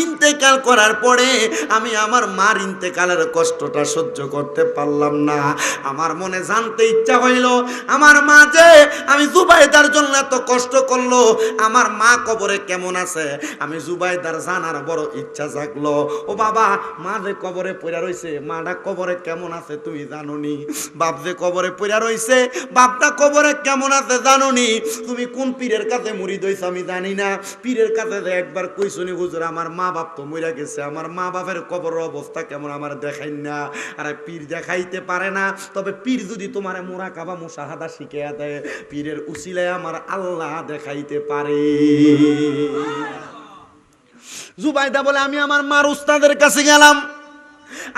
ইন্তেকাল করার পরে আমি আমার মার ইন্তেকালের কষ্টটা সহ্য করতে পারলাম না। আমার মনে জানতে ইচ্ছা হইল, আমার মা যে আমি জুবাইদার জন্য এত কষ্ট করলো, আমার মা কবরে কেমন আছে, আমি জুবাইদার জানার বড় ইচ্ছা জাগলো। ও বাবা, মা যে কবরে পড়া রইছে, মাটা কবরে কেমন আছে তুমি জানোনি? বাপ যে কবরে পড়া রইছে, বাপটা কবরে কেমন আছে জানোনি? তুমি কোন পীরের কাছে মুরিদ হইছ আমি জানি না, পীরের কাছে যে একবার কইছনি, হুজুর আমার মা বাপ তো মইরা গেছে, আমার মা বাপের কবরের অবস্থা কেমন আমার দেখাই না। আরে পীর দেখাইতে পারে না, তবে পীর যদি তোমারে মুরাকাবা মুশাহাদা শিখিয়ে দেয়, পীরের উসিলায় আমার আল্লাহ দেখাইতে পারে। জুবাইদা বলে, আমি আমার মার উস্তাদের কাছে গেলাম,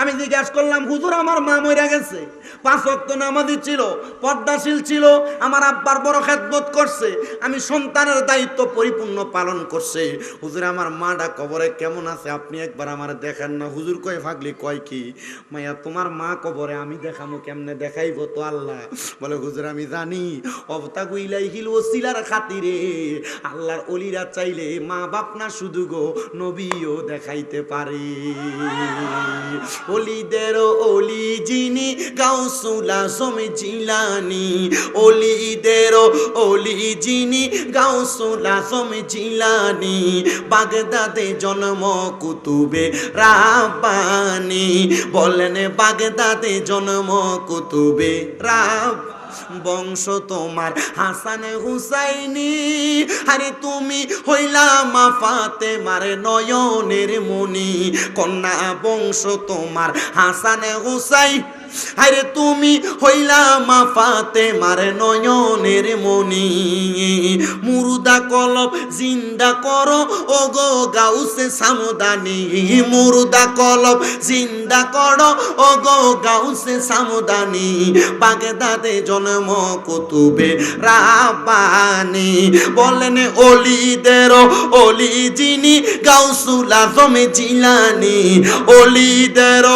আমি জিজ্ঞাসা করলাম, হুজুর আমার মা মইরা গেছে, 5 ওয়াক্ত নামাজি ছিল, পর্দাশীল ছিল, আমার আব্বার বড় খেদমত করছে, আমি সন্তানের দায়িত্ব পরিপূর্ণ পালন করছে, হুজুর আমার মাটা কবরে কেমন আছে আপনি একবার আমার দেখান না। হুজুর কয়, পাগলি কয় কি, মাইয়া তোমার মা কবরে আমি দেখামু কেমনে, দেখাইব তো আল্লাহ। বলে, হুজুর আমি জানি, অবতাগু ইলাইহিল ওসিলার খাতিরে আল্লাহর ওলিরা চাইলে মা বাপ না শুধু গো নবীও দেখাইতে পারে। ওলিদের ওলি যিনি গাউসুল আজম জিলানী, ওলিদের ওলি যিনি গাউসুল আজম জিলানী, বাগদাদে জন্ম কুতুবে রাব্বানী। বলেন বাগদাদে জন্ম কুতুবে রাব্বানী। বংশ তোমার হাসান হুসাইনি, আরে তুমি হইলা মা ফাতেমার নয়নের মনি, কন্যা বংশ তোমার হাসান হুসাইন, আরে তুমি হইলা মা ফাতেমার নয়নের মনি, মুর্দা কলব জিন্দা করো ও গো গাউসে সামদানি, মুর্দা কলব জিন্দা করো ও গো গাউসে সামদানি, বাগদাদে জন্ম কুতুবে রাব্বানি, বলেন অলিদের অলি যিনি গাউসুল আজম জিলানি, অলিদের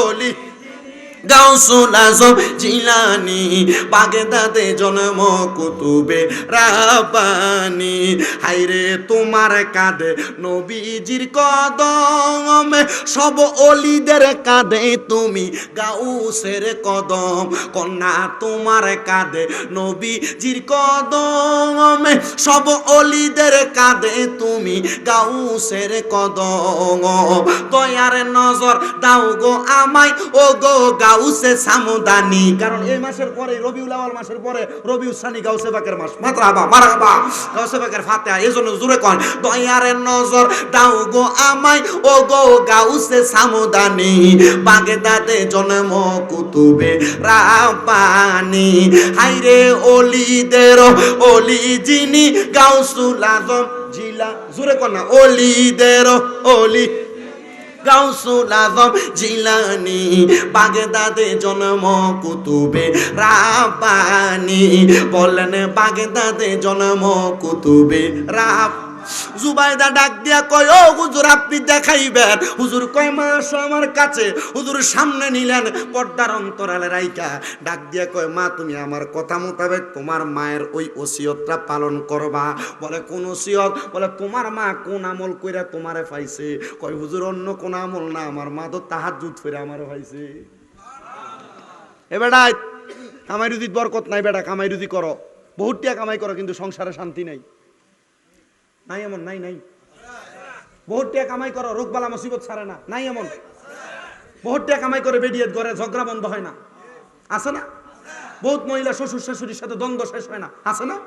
অলি গাউসুল আজম জিলানি, বাগদাদে জন্ম কুতুবে রাব্বানি, হাইরে তোমার কাঁধে নবীজির কদম, সব অলিদের কাঁধে তুমি গাউসের কদম, কন্যা তোমার কাঁধে নবীজির কদম, সব অলিদের কাঁধে তুমি গাউসের কদম, দয়ার নজর দাও গো আমায় ও গো গাউসে সামদানি, কারণ এই মাসের পরে রবিউল আউয়াল মাসের পরে রবিউল সানি গাউসে পাকের মাস, মারহাবা মারহাবা, গাউসে পাকের ফাতিহা, এজন্য জোরে কোন দয়ারের নজর দাও গো আমায় ও গো গাউসে সামদানি, বাগদাদে জন্ম কুতুবে রাব্বানি, হাইরে অলিদের অলি যিনি গাউসুল আজম জিলা, জোরে কোন না অলিদের অলি গাউসুল আজম জিলানি, বাগদাদে জন্ম কুতুবে রাব্বানি, বলেন বাগদাদে জন্ম কুতুবে রাব। জুবাইদা ডাক দিয়া কয় ও হুজুর আপনি দেখাইবেন, হুজুর কয় মা আসো আমার কাছে, হুজুর সামনে নিলেন পর্দার অন্তরালে রাইকা, ডাক দিয়া কয় মা তুমি আমার কথা মোতাবেক তোমার মায়ের ওই ওসিয়তটা পালন করবা, বলে কোন ওসিয়ত, বলে তোমার মা কোন আমল কইরা তোমারে পাইছে, কয় হুজুর অন্য কোন আমল না, আমার মা তো তাহাজ্জুদ করে আমারে পাইছে। এ বেটা কামাই রুজির বরকত নাই, বেটা কামাই রুজি করো, বহুত টাকা কামাই করো, কিন্তু সংসারে শান্তি নাই, নাই এমন, নাই নাই, বহুত টাকা কামাই করো রোগ বালা মুসিবত ছাড়ে না, নাই এমন, বহুত টাকা কামাই করে বেডিয়ে ঘরে ঝগড়া বন্ধ হয় না, আছে না, বহুত মহিলা শ্বশুর শাশুড়ির সাথে দ্বন্দ্ব শেষ হয় না, আছে না।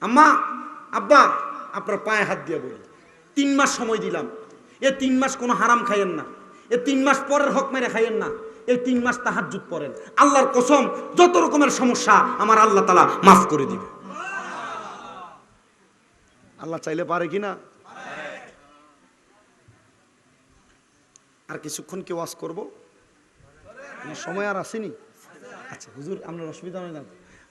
আম্মা আব্বা আপনার পায়ে হাত দিয়ে বলি 3 মাস সময় দিলাম, এ 3 মাস কোনো হারাম খাইয়েন না, এ 3 মাস পরের হক মেরে খাইয়েন না, এই 3 মাস তাহাজ্জুদ পড়েন, আল্লাহর কসম যত রকমের সমস্যা আমার আল্লাহ তাআলা মাফ করে দিবে। আল্লাহ চাইলে পারে কিনা। আর কিছুক্ষণ কি ওয়াজ করবো, সময় আর আসেনি। আচ্ছা হুজুর আপনার অসুবিধা হয় না,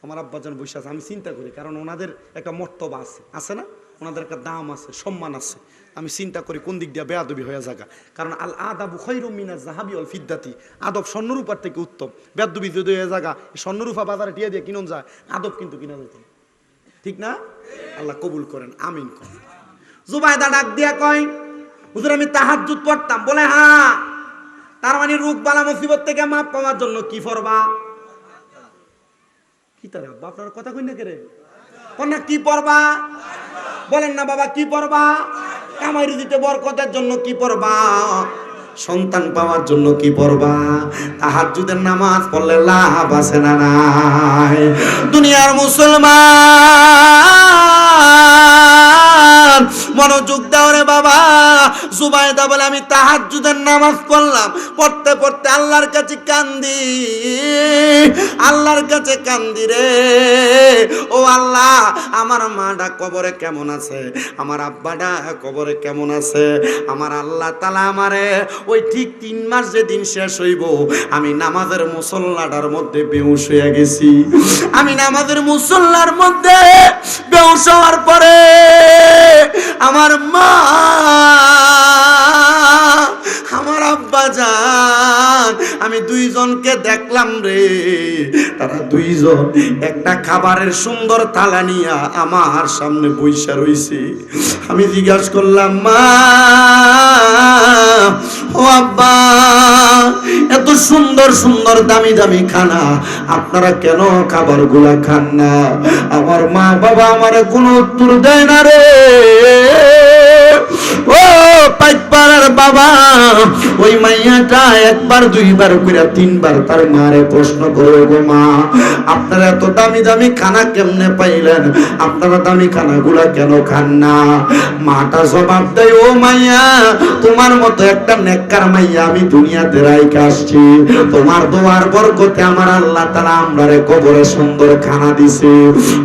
আমার আব্বাজান বসে আছে, আমি চিন্তা করি, কারণ ওনাদের একটা মর্তবা আছে, আছে না, ওনাদের একটা দাম আছে, সম্মান আছে, আমি চিন্তা করি কোন দিক দিয়ে বেয়াদবি হয়ে যাগা, কারণ আল আদাবু খায়রুম মিনাজ যাহাবি ওয়াল ফিদ্দাতি, আদব স্বর্ণরূপার থেকে উত্তম, বেয়াদবি যদি হয়ে যাগা, স্বর্ণরূপা বাজারে টিয়া দিয়ে কিনুন যায়, আদব কিন্তু কিনা যেত, ঠিক না। আল্লাহ কবুল করেন, আমিন করেন। জুবাইদা ডাক দিয়া কয় হুজুর আমি তাহাজ্জুদ পড়তাম, বলে হ্যাঁ, তার মানে রোগ বালা মুসিবত থেকে মাপ পাওয়ার জন্য কি পড়বা, কি তার আব্বা আপনার কথা কই না কে রে, কোনটা কি পড়বা, বলেন না বাবা কি পড়বা, কামাই রুজিতে বরকতের জন্য কি পড়বা, সন্তান পাওয়ার জন্য কি পড়বা, তাহাজ্জুদের নামাজ পড়লে লাভ আছে না নাই। দুনিয়ার মুসলমান মনোযোগ দাও রে বাবা। জুবাইদা বলে আমি তাহাজ্জুদের নামাজ পড়লাম, পড়তে পড়তে আল্লাহর কাছে কান্দি, আল্লাহর কাছে কান্দি রে, ও আল্লাহ আমার মাটা কবরে কেমন আছে, আমার আব্বাটা কবরে কেমন আছে, আমার আল্লাহ তাআলা আমারে ওই ঠিক 3 মাস যেদিন শেষ হইব আমি নামাজের মুসল্লাটার মধ্যে বেহুশ হয়ে গেছি, আমি নামাজের মুসল্লার মধ্যে বেহুশ হওয়ার পরে আমার মা আমার আব্বা জান আমি 2 জনকে দেখলাম রে, তারা 2 জন একটা খাবারের সুন্দর থালা নিয়ে আমার সামনে বইসা রইছে। আমি জিজ্ঞাসা করলাম মা ও আব্বা এত সুন্দর সুন্দর দামি দামি খানা আপনারা কেন খাবারগুলা খান না? আমার মা বাবা আমারে কোনো উত্তর দেয় না রে। ও পাইকপাড়ার বাবা ওই মাইয়াটা একবার দুইবার করে তিনবার তার মারে প্রশ্ন করে, গো মা আপনারা এত দামি দামি খানা কেমনে পাইলেন, আপনারা দামি খানাগুলা কেন খান না? মাটা জবাব দেয়, ও মাইয়া তোমার মতো একটা নেককার মাইয়া আমি দুনিয়াতে রাইখা আসছি, তোমার দোয়ার বরকতে আমার আল্লাহ তাআলা আমরারে কবরে সুন্দর খানা দিছে।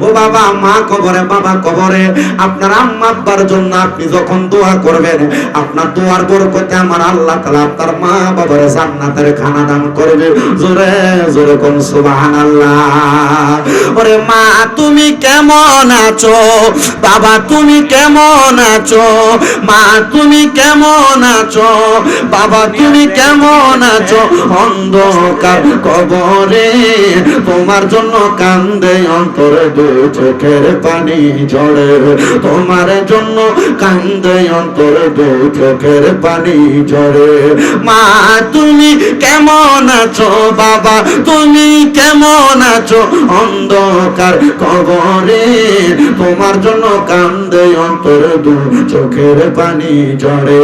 ও বাবা মা কবরে বাবা কবরে আপনার আম্মা আব্বার জন্য আপনি যখন দোয়া করবেন আপনার দোয়ার বরকতে আমার আল্লাহ তাআলা আপনার মা বাবারে জান্নাতের খানা দান করবে। জোরে জোরে কোন সুবহানাল্লাহ। ওরে মা তুমি কেমন আছো, বাবা তুমি কেমন আছো, মা তুমি কেমন আছো, বাবা তুমি কেমন আছো? অন্ধকার কবরে তোমার জন্য কান্দে অন্তর দু চোখের পানি ঝরে, তোমার জন্য কান্দে অন্তর দু চোখের পানি ঝরে। মা তুমি কেমন আছো, বাবা তুমি কেমন আছো? অন্ধকার কবরে তোমার জন্য কান্দে অন্তর দু চোখের পানি ঝরে,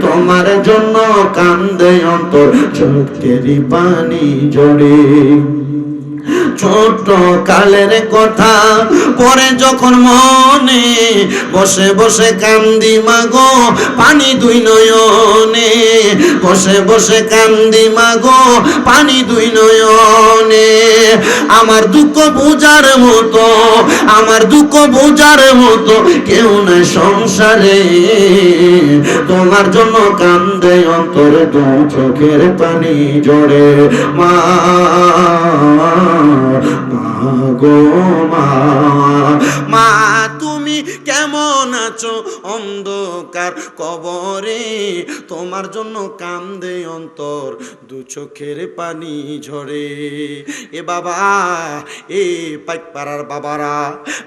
তোমার জন্য কান্দে অন্তর চোখের পানি ঝরে। ছোট কালের কথা পরে যখন মনে বসে বসে কান্দি মাগো পানি দুই নয়নে, বসে বসে কান্দি মাগো পানি দুই নয়নে। আমার দুঃখ বোঝার মতো, আমার দুঃখ বোঝার মতো কেউ নাই সংসারে, তোমার জন্য কান্দে অন্তর দু চোখের পানি ঝরে। মা গো মা, মা তুমি কেমন আছো? অন্ধকার কবরে তোমার জন্য কান্দে অন্তর দু চোখের পানি ঝরে। এ বাবা, এ পাইকপাড়ার বাবারা,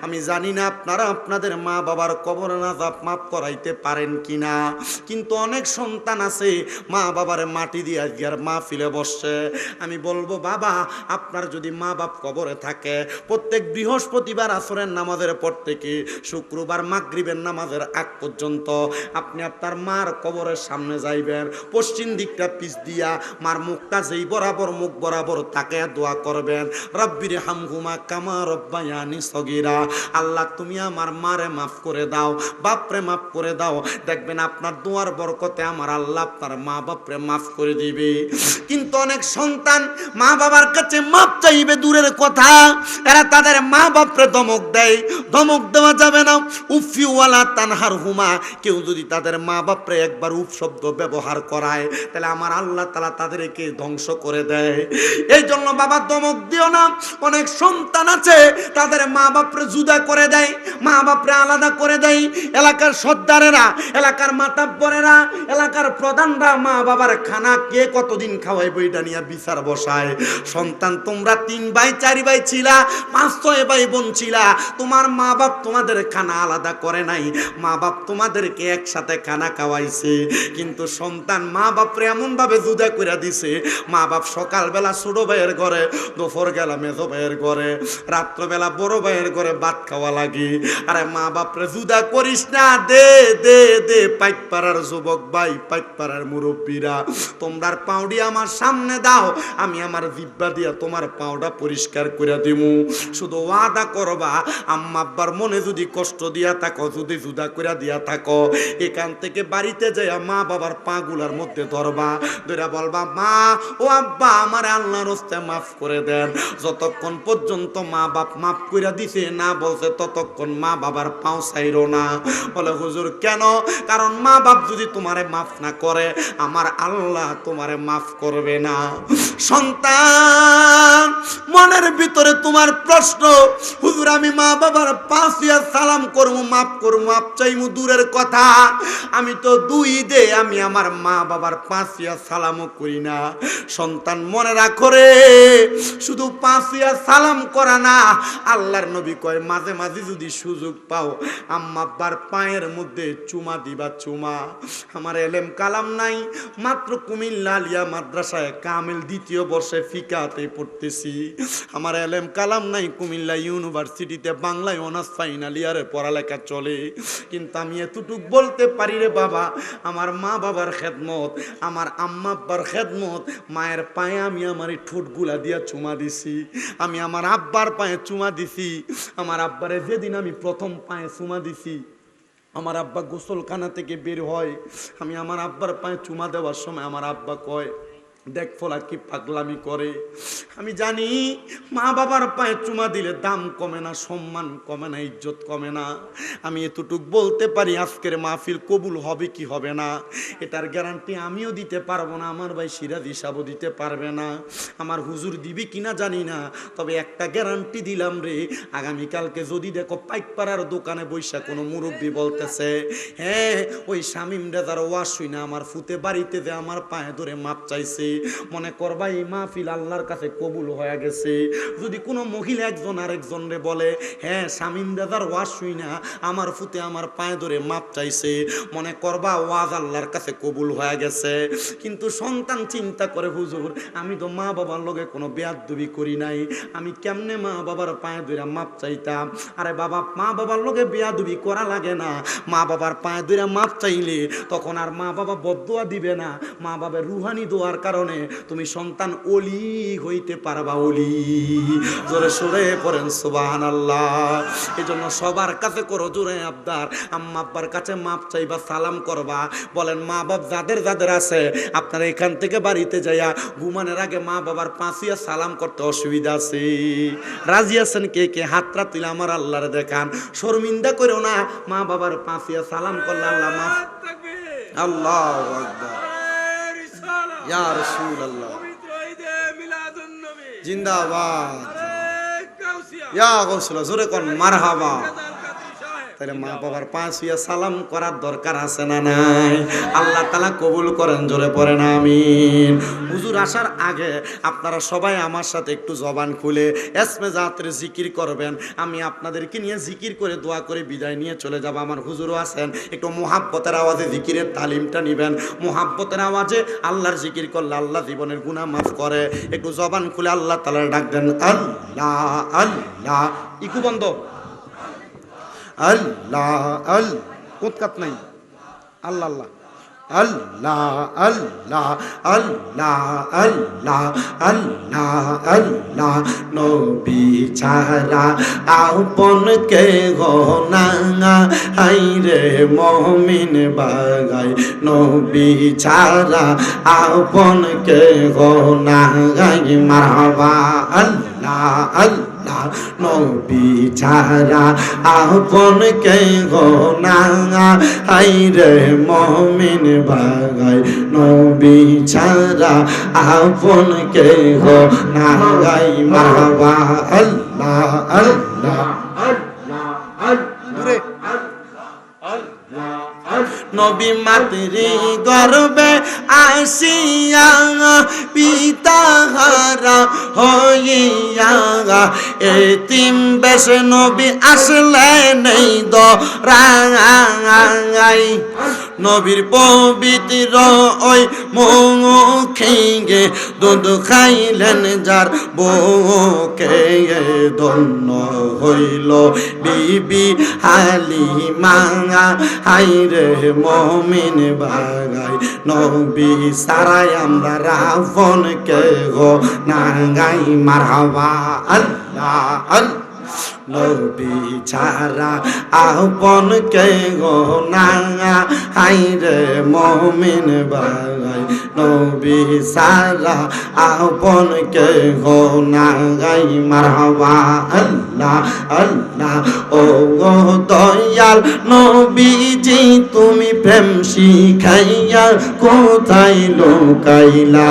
আমি জানি না আপনারা আপনাদের মা বাবার কবর আযাব মাফ করাইতে পারেন কিনা, কিন্তু অনেক সন্তান আছে মা বাবার মাটি দিয়ে আজকের মাহফিলে বসছে। আমি বলবো বাবা আপনার যদি মা বাপ কবরে থাকে প্রত্যেক বৃহস্পতিবার আসরের নামাজের পর থেকে শুক্রবার মাগরিবের নামাজের আগ পর্যন্ত আপনি আপনার মার কবরের সামনে যাইবেন, পশ্চিম দিকটা পিছ দিয়া মার মুখটা যেই বরাবর মুখ বরাবর তাকে দোয়া করবেন, রব্বির হামহুমা কামা রব্বায়ানি সগীরা। আল্লাহ তুমি আমার মারে মাফ করে দাও, বাপরে মাফ করে দাও। দেখবেন আপনার দোয়ার বরকতে আমার আল্লাহ আপনার মা বাপরে মাফ করে দিবে। কিন্তু অনেক সন্তান মা বাবার কাছে মাপ চাইবে দূরের কথা, এরা তাদের মা বাপরে ধমক দেয়। ধমক দেওয়া যাবে না। উফি ওয়ালা তানহার হুমা, কেউ যদি তাদের মা বাপরে একবার উফ শব্দ ব্যবহার করায় তাহলে আমার আল্লাহ তাআলা তাদেরকে ধ্বংস করে দেয়। এই জন্য বাবা ধমক দিও না। অনেক সন্তান আছে তাদের মা বাপরে জুদা করে দেয়, মা বাপরে আলাদা করে দেয়। এলাকার সর্দারেরা, এলাকার মাতাব্বরেরা, এলাকার প্রধানরা মা বাবার খানা কে কতদিন খাওয়াই বইটা নিয়ে বিচার বসায়। সন্তান তোমরা 3 ভাই 4 ভাই ছিলা, 5-6 ভাই বোন ছিলা, তোমার মা বাপ তোমাদের খানা আলাদা করে নাই, মা বাপ তোমাদেরকে একসাথে খানা খাওয়াইছে। কিন্তু সন্তান মা বাপরে এমন ভাবে জুদা করে দিছে, মা বাপ সকালবেলা ছোট ভাইয়ের ঘরে, দুপুর গেলা মেজো ভাইয়ের ঘরে, রাত্রবেলা বড় ভাইয়ের ঘরে ভাত খাওয়া লাগে। আরে মা বাপরে জুদা করিস না, দে দে দে। পাইকপাড়ার যুবক ভাই, পাইকপাড়ার মুরব্বীরা, তোমরার পাউডি আমার সামনে দাও, আমি আমার জিহ্বা দিয়া তোমার পাউডা পরিষ্কার করে দিমু। শুধু ওয়াদা করবা আম্মা আব্বার মনে যদি কষ্ট দিয়া থাকো, যদি জুদা করে দিয়া থাকো, এখান থেকে বাড়িতে যাইয়া মা বাবার পা গুলার মধ্যে ধরবা, ধরে বলবা মা ও আব্বা আমার আল্লাহর রাস্তায় মাফ করে দেন। যতক্ষণ পর্যন্ত মা বাপ মাফ করে দিছে না বলছে ততক্ষণ মা বাবার পাও ছাইরো না। বলে হুজুর কেন? কারণ মা বাপ যদি তোমারে মাফ না করে আমার আল্লাহ তোমারে মাফ করবে না। সন্তান মনের ভিতরে তোমার প্রশ্ন, হুজুর আমি মা বাবার পাঁচ দিয়া সালাম করবো, মাফ করবো, মাপ চাইমু দূরের কথা, আমি তো 2 ঈদে আমি আমার মা বাবার 5 দিয়া সালামও করি না। সন্তান মনে রাখো রে, শুধু 5 দিয়া সালাম করা না, আল্লাহর নবী কয় মাঝে মাঝে যদি সুযোগ পাও আম্মা আব্বার পায়ের মধ্যে চুমা দিবা, চুমা। আমার এলেম কালাম নাই, মাত্র কুমিল্লা আলিয়া মাদ্রাসায় কামিল 2য় বর্ষে ফিকাতে পড়তেছি। আমার এলেম কালাম নাই, কুমিল্লা ইউনিভার্সিটিতে বাংলায় অনার্স ফাইনাল ইয়ারে পড়ালেখা চলে। কিন্তু আমি এতটুক বলতে বলতে পারি রে বাবা, আমার মা বাবার খেদমত, আমার আম্মা আব্বার খেদমত, মায়ের পায়ে আমি আমার এই ঠোঁটগুলা দিয়া চুমা দিছি, আমি আমার আব্বার পায়ে চুমা দিছি। আমার আব্বারে যেদিন আমি প্রথম পায়ে চুমা দিছি, আমার আব্বা গোসলখানা থেকে বের হয়, আমি আমার আব্বার পায়ে চুমা দেওয়ার সময় আমার আব্বা কয়, দেখ ফলা কি পাগলামি করে। আমি জানি মা বাবার পায়ে চুমা দিলে দাম কমে না, সম্মান কমে না, ইজ্জত কমে না। আমি এতটুক বলতে পারি, আজকের মাহফিল কবুল হবে কি হবে না এটার গ্যারান্টি আমিও দিতে পারবো না, আমার ভাই সিরাজ হিসাবও দিতে পারবে না, আমার হুজুর দিবি কিনা জানি না। তবে একটা গ্যারান্টি দিলাম রে, আগামীকালকে যদি দেখো পাইকপাড়ার দোকানে বৈশা কোনো মুরব্বী বলতেছে, হ্যাঁ ওই শামীম রেজার ওয়াজ শুই না আমার ফুতে বাড়িতে যে আমার পায়ে ধরে মাপ চাইছে, মনে করবা এই মাহফিল আল্লাহর কাছে কবুল হয়ে গেছে। যদি কোনো মহিলা একজন আরেকজন রে বলে, হ্যাঁ শামীম রেজার ওয়াজ শুই না আমার ফুতে আমার পায়ে ধরে মাপ চাইছে, মনে করবা ওয়াজ আল্লাহর কাছে কবুল হয়ে গেছে। কিন্তু সন্তান চিন্তা করে, হুজুর আমি তো মা বাবার লগে কোনো বেয়াদবি করি নাই, আমি কেমনে মা বাবার পায়ে ধরে মাপ চাইতাম? আরে বাবা, মা বাবার লগে বেয়াদবি করা লাগে না, মা বাবার পায়ে ধরে মাপ চাইলে তখন আর মা বাবা বদদোয়া দিবে না, মা বাবার রুহানি দোয়ার কারণে তুমি সন্তান ওলি হইতে পারবা, ওলি। জোরে সোরে পড়েন সুবহানাল্লাহ। এজন্য সবার কাছে করো জোরে আবদার, আম্মা আব্বার কাছে মাপ চাইবা, সালাম করবা। বলেন মা বাপ যাদের যাদের আছে, আপনারা এখান থেকে বাড়িতে যাইয়া ঘুমানোর আগে মা বাবার পাঁচিয়া সালাম করতে অসুবিধা আছে? রাজি আছেন কে কে? হাতটা তুলে আমার আল্লাহরে দেখান, শর্মিন্দা করো না, মা বাবার পাঁচিয়া সালাম করলে আল্লাহ মাফ। আল্লাহু আকবার, ইয়া রাসূলুল্লাহ, জিন্দাবাদ, ইয়া গাউসুল্লাহ, জোরে কোন মারহাবা। তাহলে মা বাবার পাঁচিয়া সালাম করার দরকার আছে না নাই? আল্লাহ তাআলা কবুল করেন, জোরে পড়েন আমিন। হুজুর আসার আগে আপনারা সবাই আমার সাথে একটু জবান খুলে এসমে জাতের জিকির করবেন। আমি আপনাদেরকে নিয়ে জিকির করে দোয়া করে বিদায় নিয়ে চলে যাব। আমার হুজুরও আছেন, একটু মুহাব্বতের আওয়াজে জিকিরের তালিমটা নেবেন। মুহাব্বতের আওয়াজে আল্লাহর জিকির করলে আল্লাহ জীবনের গুনাহ মাফ করে। একটু জবান খুলে আল্লাহ তাআলার ডাক দেন, আল্লাহ আল্লাহ। ইকু বন্ধ, আল্লাহ আল্লাহ, কোতকাত নাই, আল্লাহ আল্লাহ আল্লাহ আল্লাহ আল্লাহ আল্লাহ আল্লাহ আল্লাহ। নবী ছাড়া আপন কে গো না, হাইরে মুমিন বাগাই। নবী ছাড়া আপন কে গো না, মারহাবা। আল্লাহ আল্লাহ, নবী ছাড়া আপন কে গো না, হাইরে মুমিন বাগাই। নবী ছাড়া আপন কে গো না, মারহাবা। আল্লাহ আল্লাহ আল্লাহ আল্লাহ। নবী মাতৃ গর্বে আসিয়া পিতা হারা হইয়া, এতিম বেশ নবী আসলে নেই দরাই। নবীর পবিত্র ওই মুখে দুধ খাইলেন যার বুকে, ধন্য হইল বিবি হালিমা, হাইরে মুমিন বাগাই। নবী সারাই আমরা রাফন কে গো না, মারহাবা। আল্লাহ আল্লাহ, নবী ছাড়া আপন কে গো না, হাইরে মুমিন বাগাই। নবী ছাড়া আপন কে গো না, মারহাবা। আল্লাহ আল্লাহ, ও গো দয়াল নবীজি তুমি প্রেম শিখাইয়া কোথায় লুকাইলা,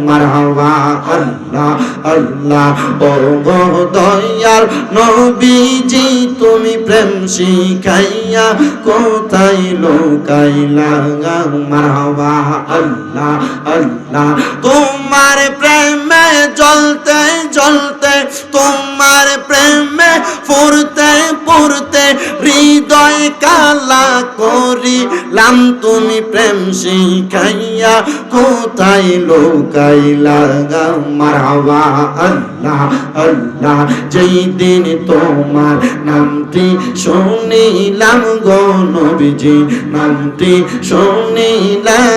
মারহাবা। আল্লাহ আল্লাহ, ও গো দয়াল নবীজি তুমি প্রেম শিখাইয়া কোথায় লুকাইলা, মারহাবা। আল্লাহ আল্লাহ, তোমার প্রেমে জ্বলতে জ্বলতে, তোমার প্রেমে পড়তে পড়তে হৃদয় কালা করি নাম তুমি প্রেম শিখাইয়া কোথায় লুকাইলা মারহাবা আল্লাহ আল্লাহ যেই দিন তোমার নামটি শুনিলাম গো নবীজি নামটি শুনিলাম